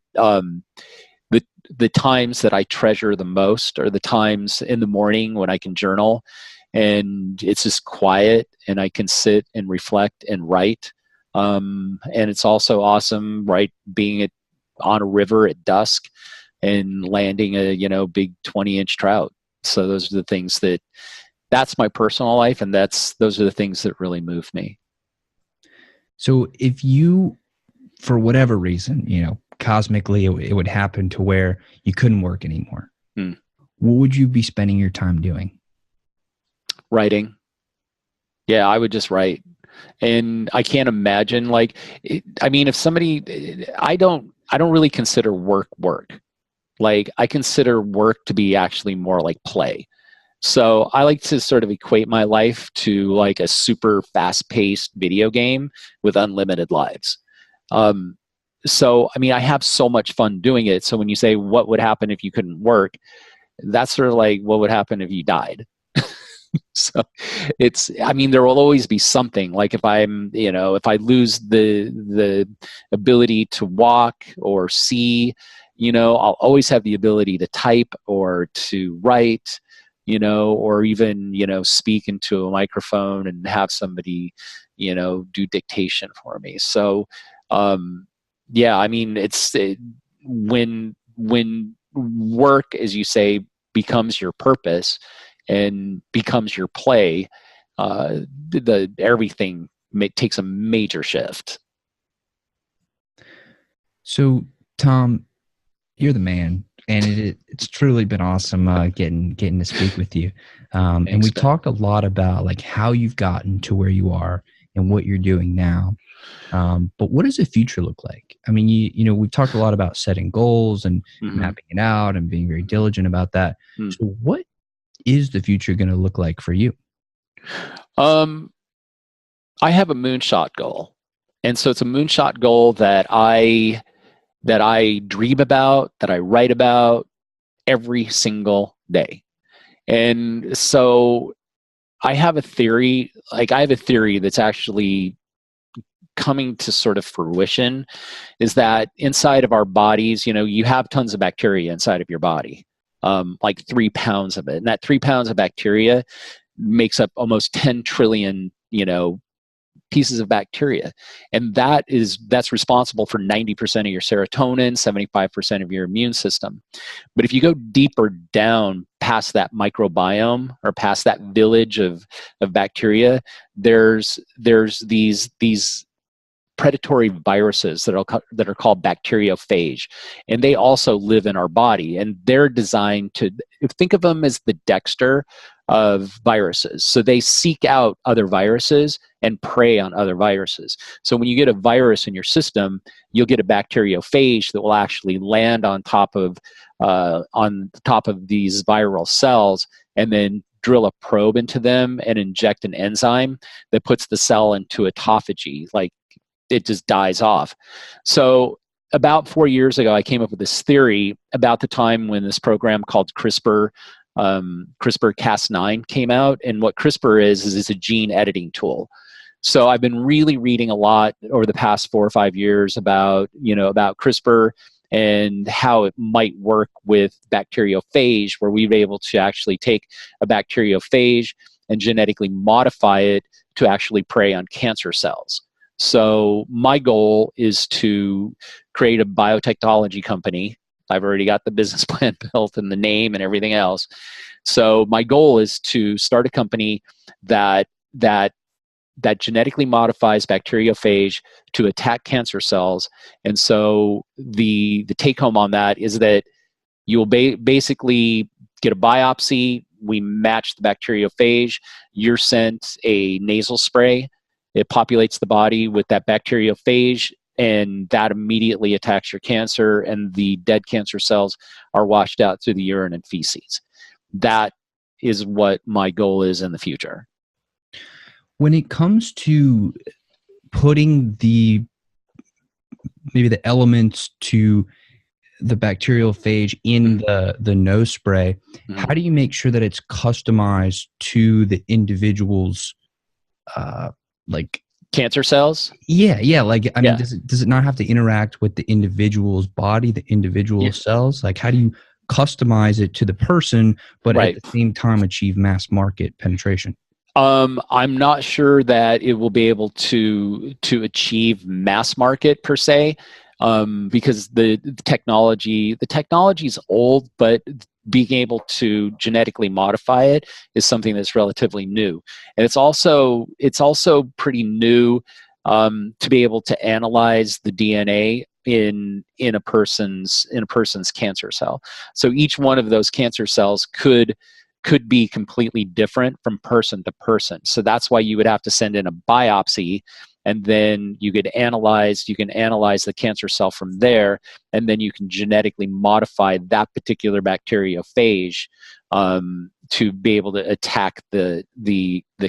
the times that I treasure the most are the times in the morning when I can journal, and it's just quiet, and I can sit and reflect and write. And it's also awesome, right, being on a river at dusk and landing a big 20-inch trout. So those are the things that's my personal life, and those are the things that really move me. So if you, for whatever reason, cosmically it would happen to where you couldn't work anymore, what would you be spending your time doing? Writing. Yeah, I would just write. And I can't imagine if somebody, I don't really consider work. Like, I consider work to be actually more like play. So I like to sort of equate my life to like a super fast-paced video game with unlimited lives. So, I mean, I have so much fun doing it. So when you say, what would happen if you couldn't work? That's sort of like, what would happen if you died? So there will always be something. Like if I lose the ability to walk or see, I'll always have the ability to type or to write, or even, speak into a microphone and have somebody, do dictation for me. So, yeah, I mean, when work, as you say, becomes your purpose and becomes your play, everything takes a major shift. So, Tom, you're the man, and it's truly been awesome getting to speak with you. And Thanks, we Ben. talked a lot about like how you've gotten to where you are and what you're doing now. But what does the future look like? I mean, we've talked a lot about setting goals and Hmm. mapping it out and being very diligent about that. So, what is the future going to look like for you? Um, I have a moonshot goal, and so it's a moonshot goal that I dream about, that I write about every single day. And so I have a theory that's actually coming to sort of fruition, is that inside of our bodies, you have tons of bacteria inside of your body, like 3 pounds of it. And that 3 pounds of bacteria makes up almost 10 trillion, pieces of bacteria, and that's responsible for 90% of your serotonin, 75% of your immune system. But if you go deeper down past that microbiome, or past that village of bacteria, there's these predatory viruses that are called bacteriophage, and they also live in our body, and they're designed to think of them as the Dexter of viruses. So they seek out other viruses and prey on other viruses. So when you get a virus in your system, you'll get a bacteriophage that will actually land on the top of these viral cells, and then drill a probe into them and inject an enzyme that puts the cell into autophagy, like it just dies off. So about 4 years ago, I came up with this theory about the time when this program called CRISPR-Cas9 came out. And what CRISPR is it's a gene editing tool. So I've been really reading a lot over the past 4 or 5 years about CRISPR and how it might work with bacteriophage, where we've been able to actually take a bacteriophage and genetically modify it to actually prey on cancer cells. So my goal is to create a biotechnology company. I've already got the business plan built and the name and everything else. So my goal is to start a company that that that genetically modifies bacteriophage to attack cancer cells. And so the take home on that is that you'll basically get a biopsy. We match the bacteriophage. You're sent a nasal spray. It populates the body with that bacteriophage, and that immediately attacks your cancer, and the dead cancer cells are washed out through the urine and feces. That is what my goal is in the future. When it comes to putting maybe the elements to the bacterial phage in the nose spray, Mm-hmm. how do you make sure that it's customized to the individual's like cancer cells? Yeah, like I mean, Yeah. does it not have to interact with the individual's body, the individual Yeah. cells? Like, how do you customize it to the person, but at Right. the same time achieve mass market penetration? I'm not sure that it will be able to achieve mass market per se, because the technology is old, but being able to genetically modify it is something that's relatively new, and it's also pretty new, to be able to analyze the DNA in a person's cancer cell. So each one of those cancer cells could be completely different from person to person. So that's why you would have to send in a biopsy, and then you can analyze the cancer cell from there, and then you can genetically modify that particular bacteriophage, to be able to attack the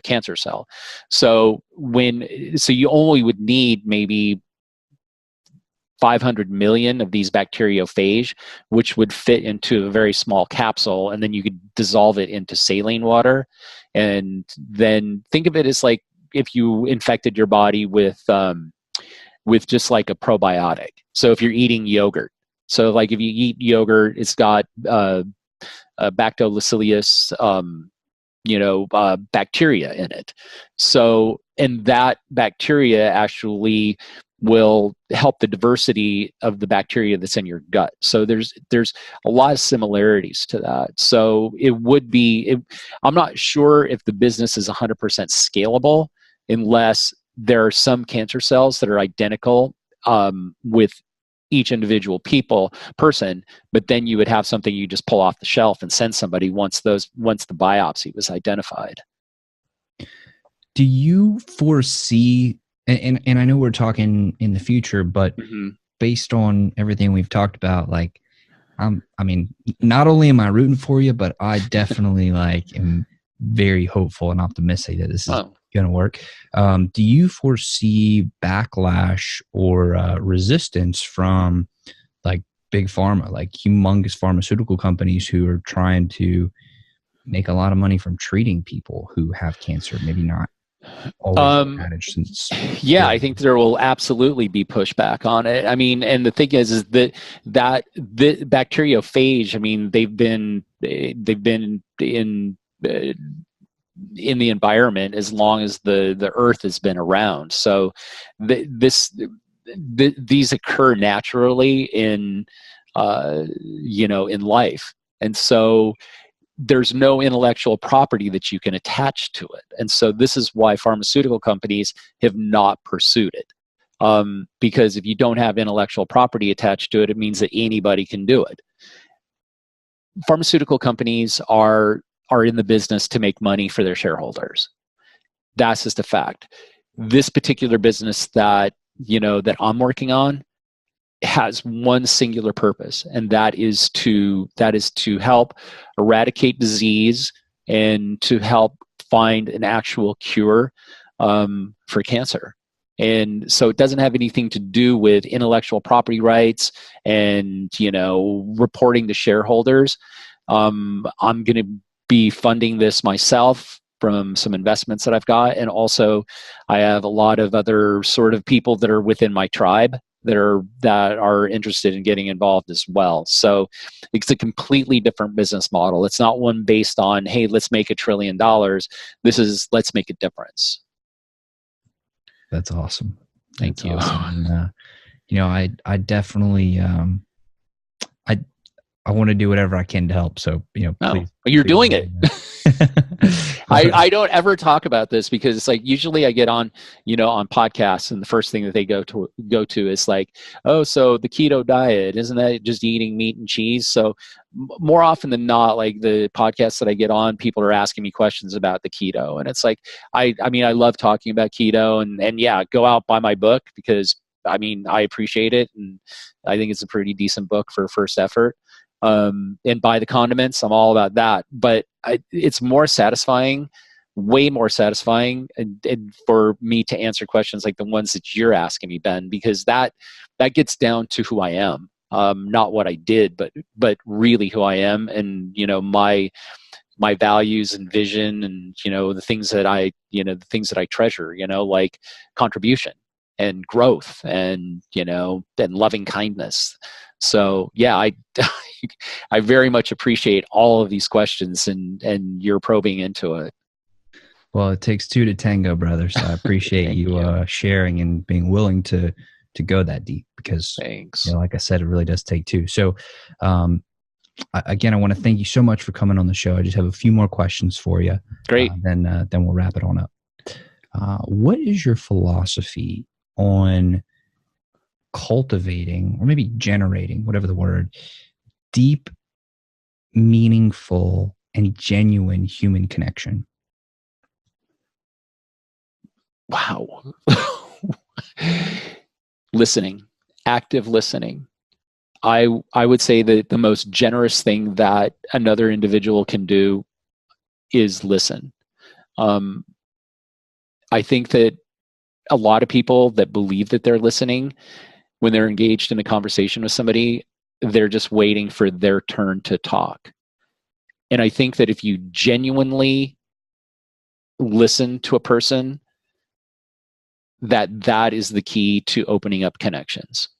cancer cell. So you only would need maybe 500 million of these bacteriophage, which would fit into a very small capsule, and then you could dissolve it into saline water. And then think of it as like if you infected your body with just like a probiotic. So if you're eating yogurt, so like if you eat yogurt, it's got Bacillus bacteria in it. So, and that bacteria actually will help the diversity of the bacteria that's in your gut. So there's a lot of similarities to that. So I'm not sure if the business is 100% scalable unless there are some cancer cells that are identical, with each individual person, but then you would have something you just pull off the shelf and send somebody once the biopsy was identified. Do you foresee, and I know we're talking in the future, but based on everything we've talked about, like, I mean, not only am I rooting for you, but I definitely like am very hopeful and optimistic that this is going to work. Do you foresee backlash or resistance from like big pharma, like humongous pharmaceutical companies who are trying to make a lot of money from treating people who have cancer? Maybe not always managed since. Yeah, I think there will absolutely be pushback on it. I mean, and the thing is that the bacteriophage, I mean, they've been in the environment as long as the earth has been around. So these occur naturally in in life, and so there's no intellectual property that you can attach to it. And so this is why pharmaceutical companies have not pursued it. Because if you don't have intellectual property attached to it, it means that anybody can do it. Pharmaceutical companies are in the business to make money for their shareholders. That's just a fact. This particular business that I'm working on has one singular purpose, and that is to help eradicate disease and to help find an actual cure for cancer. And so it doesn't have anything to do with intellectual property rights and reporting to shareholders. I'm going to be funding this myself from some investments that I've got, and also I have a lot of other sort of people that are within my tribe that are interested in getting involved as well. So it's a completely different business model. It's not one based on, hey, let's make $1 trillion. This is, let's make a difference. That's awesome. Thank you. Awesome. And, I definitely, I want to do whatever I can to help. So, please. You're doing it. I don't ever talk about this because it's like, usually I get on, on podcasts, and the first thing that they go to is like, oh, so the keto diet, isn't that just eating meat and cheese? So more often than not, like the podcasts that I get on, people are asking me questions about the keto. And it's like, I mean, I love talking about keto, and yeah, go out, buy my book, because I mean, I appreciate it. And I think it's a pretty decent book for first effort. And buy the condiments. I'm all about that. But it's more satisfying, way more satisfying, and for me to answer questions like the ones that you're asking me, Ben, because that gets down to who I am, not what I did, but really who I am, and my values and vision, and the things that I treasure, like contribution and growth, and and loving kindness. So yeah, I very much appreciate all of these questions and you're probing into it. Well, it takes two to tango, brother. So I appreciate you sharing and being willing to go that deep, because thanks. Like I said, it really does take two. So again, I want to thank you so much for coming on the show. I just have a few more questions for you. Great. Then we'll wrap it on up. What is your philosophy on cultivating, or maybe generating, whatever the word, deep, meaningful, and genuine human connection? Wow. Listening, active listening. I would say that the most generous thing that another individual can do is listen. I think that a lot of people that believe that they're listening, when they're engaged in a conversation with somebody, they're just waiting for their turn to talk. And I think that if you genuinely listen to a person, that is the key to opening up connections.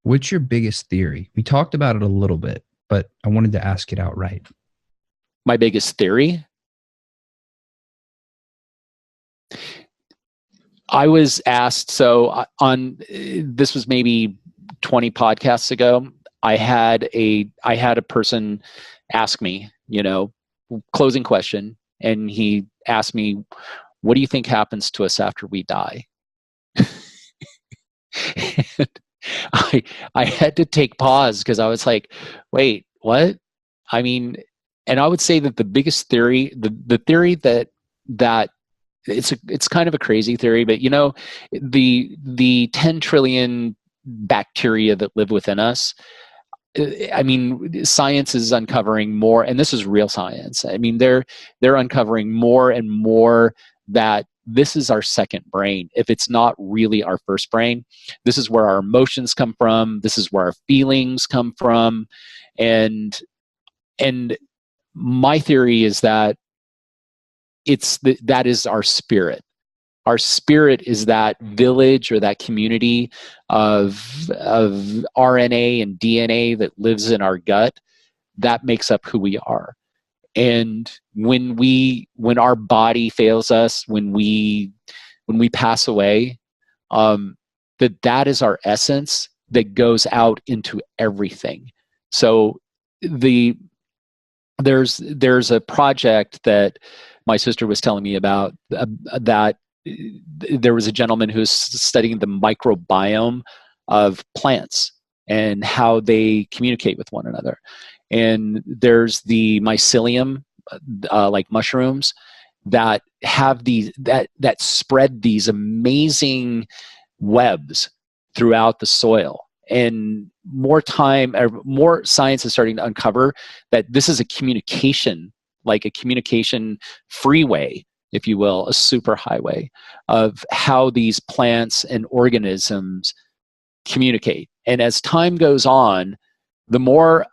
What's your biggest theory? We talked about it a little bit, but I wanted to ask it outright. My biggest theory? I was asked, so this was maybe 20 podcasts ago, I had a person ask me, closing question, and he asked me, what do you think happens to us after we die? And I had to take pause because I was like, wait, what? I mean, and I would say that the biggest theory, the theory that it's kind of a crazy theory, but the 10 trillion bacteria that live within us. I mean, science is uncovering more, and this is real science. I mean, they're uncovering more and more that this is our second brain. If it's not really our first brain, this is where our emotions come from. This is where our feelings come from, and my theory is that that is our spirit. Our spirit is that village or that community of RNA and DNA that lives in our gut that makes up who we are. And when our body fails us, when we pass away, that is our essence that goes out into everything. So there's a project that my sister was telling me about, that there was a gentleman who's studying the microbiome of plants and how they communicate with one another. And there's the mycelium, like mushrooms, that have that spread these amazing webs throughout the soil. And more science is starting to uncover that this is a communication, like a communication freeway, if you will, a superhighway of how these plants and organisms communicate. And as time goes on, the more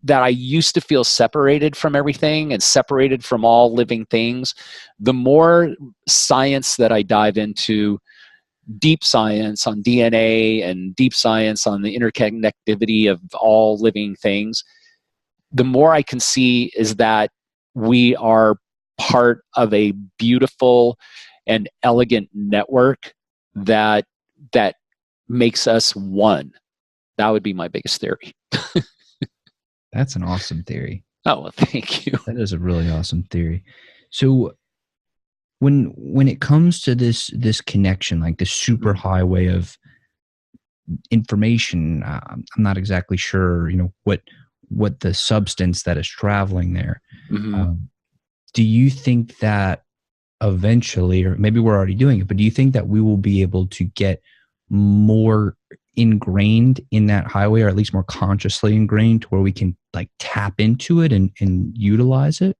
that I used to feel separated from everything and separated from all living things, the more science that I dive into, deep science on DNA and deep science on the interconnectivity of all living things, the more I can see is that we are part of a beautiful and elegant network that makes us one. That would be my biggest theory. That's an awesome theory. Oh, well, thank you. That is a really awesome theory. So when it comes to this connection, like the super highway of information, I'm not exactly sure, what the substance that is traveling there. Mm-hmm. Do you think that eventually, or maybe we're already doing it, but do you think that we will be able to get more ingrained in that highway, or at least more consciously ingrained, to where we can like tap into it and utilize it?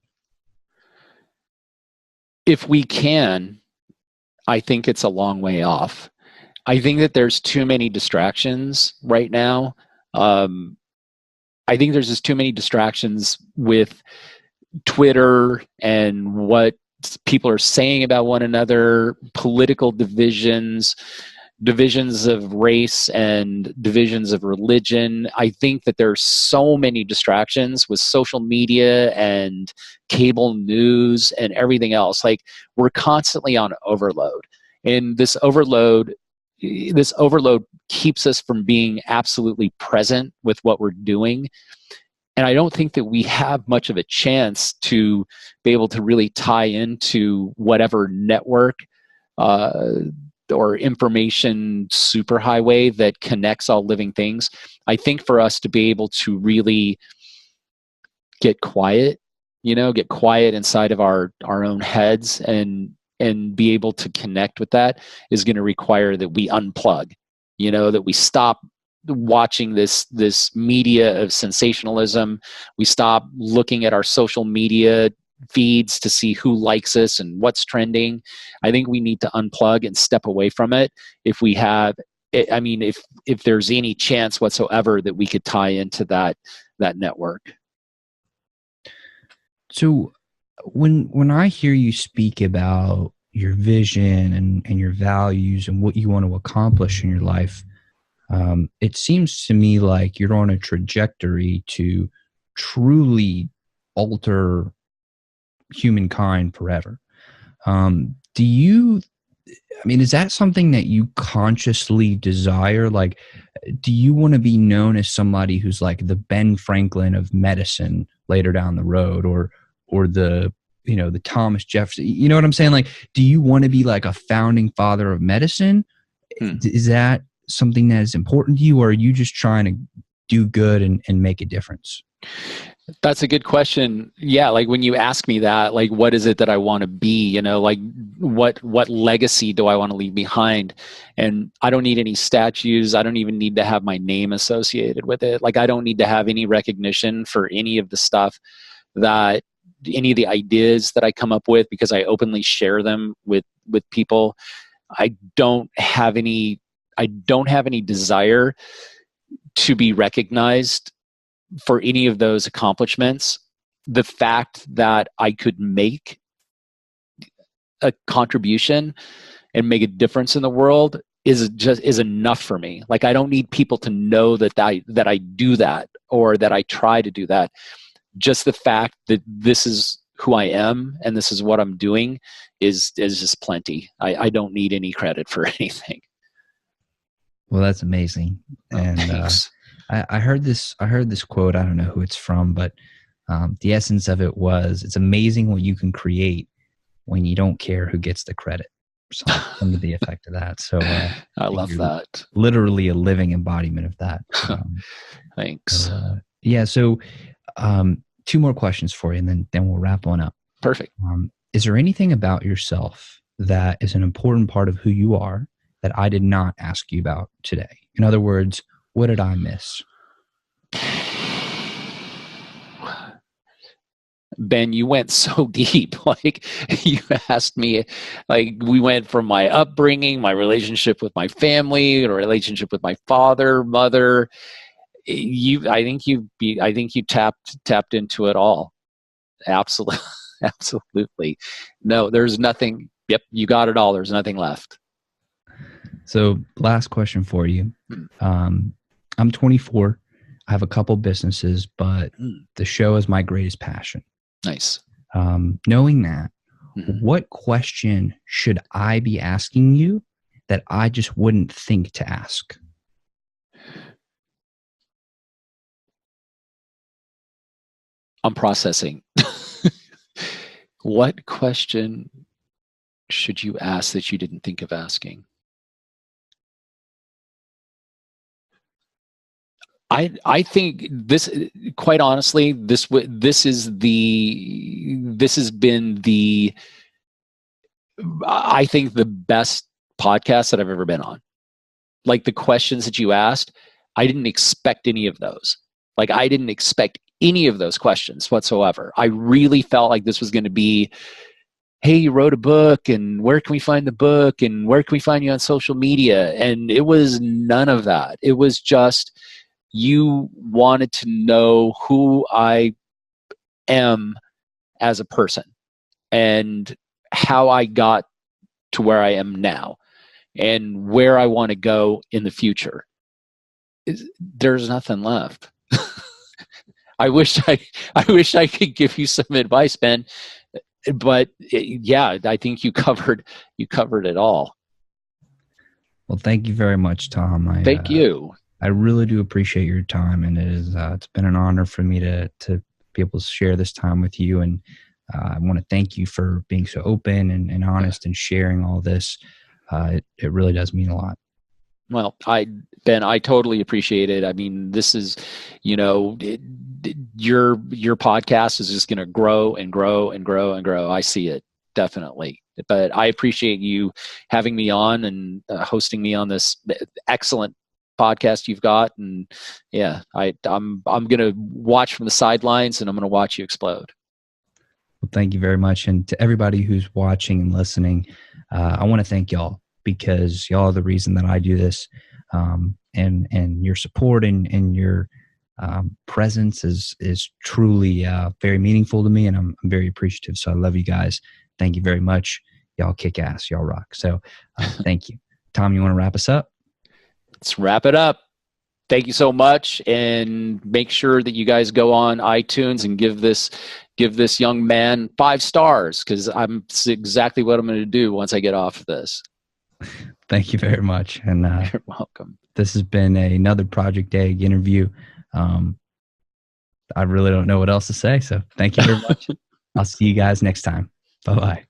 If we can, I think it's a long way off. I think that there's too many distractions right now. I think there's just too many distractions with Twitter and what people are saying about one another, political divisions of race and divisions of religion. I think that there are so many distractions with social media and cable news and everything else. Like, we're constantly on overload, and this overload keeps us from being absolutely present with what we're doing. And I don't think that we have much of a chance to be able to really tie into whatever network or information superhighway that connects all living things. I think for us to be able to really get quiet inside of our own heads and be able to connect with that is going to require that we unplug, that we stop watching this media of sensationalism. We stop looking at our social media feeds to see who likes us and what's trending. I think we need to unplug and step away from it if we have, I mean, if there's any chance whatsoever that we could tie into that network. So when I hear you speak about your vision and your values and what you want to accomplish in your life, it seems to me like you're on a trajectory to truly alter humankind forever. Is that something that you consciously desire? Like, do you want to be known as somebody who's like the Ben Franklin of medicine later down the road, or the Thomas Jefferson? You know what I'm saying? Like, do you want to be like a founding father of medicine? Is that something that is important to you, or are you just trying to do good and make a difference? That's a good question. Yeah, like when you ask me that, like what is it that I want to be, you know, like what legacy do I want to leave behind? And I don't need any statues. I don't even need to have my name associated with it. Like I don't need to have any recognition for any of the stuff that any of the ideas that I come up with, because I openly share them with people. I don't have any desire to be recognized for any of those accomplishments. The fact that I could make a contribution and make a difference in the world is enough for me. Like I don't need people to know that I do that, or that I try to do that. Just the fact that this is who I am and this is what I'm doing is just plenty. I don't need any credit for anything. Well, that's amazing. And I heard this quote. I don't know who it's from, but the essence of it was, it's amazing what you can create when you don't care who gets the credit. Something to the effect of that. So I love that. Literally a living embodiment of that. Thanks. So 2 more questions for you, and then we'll wrap on up. Perfect. Is there anything about yourself that is an important part of who you are that I did not ask you about today? In other words, what did I miss? Ben, you went so deep. Like you asked me, like we went from my upbringing, my relationship with my family, a relationship with my father, mother. I think you tapped into it all. Absolutely. Absolutely. No, there's nothing. Yep. You got it all. There's nothing left. So last question for you. I'm 24. I have a couple businesses, but the show is my greatest passion. Nice. Knowing that, what question should I be asking you that I just wouldn't think to ask? I'm processing. What question should you ask that you didn't think of asking? I think this, quite honestly, this has been the, I think, the best podcast that I've ever been on. Like the questions that you asked, I didn't expect any of those. Like I didn't expect any of those questions whatsoever. I really felt like this was going to be, hey, you wrote a book, and where can we find the book, and where can we find you on social media? And it was none of that. It was just, you wanted to know who I am as a person and how I got to where I am now and where I want to go in the future. There's nothing left. I wish I could give you some advice, Ben, but yeah, I think you covered it all. Well, thank you very much, Thom. Thank you. I really do appreciate your time, and it's been an honor for me to be able to share this time with you. And I want to thank you for being so open and honest and sharing all this. It really does mean a lot. Well, Ben, I totally appreciate it. I mean, this is, your podcast is just going to grow and grow and grow and grow. I see it, definitely. But I appreciate you having me on and hosting me on this excellent podcast you've got. And yeah, I'm going to watch from the sidelines, and I'm going to watch you explode. Well, thank you very much. And to everybody who's watching and listening, I want to thank y'all, because y'all are the reason that I do this. And your support and your presence is truly very meaningful to me, and I'm very appreciative. So I love you guys. Thank you very much. Y'all kick ass. Y'all rock. So thank you. Thom, you want to wrap us up? Let's wrap it up. Thank you so much, and make sure that you guys go on iTunes and give this young man 5 stars, because it's exactly what I'm going to do once I get off of this. Thank you very much. And you're welcome. This has been another Project Egg interview. I really don't know what else to say, so thank you very much. I'll see you guys next time. Bye-bye.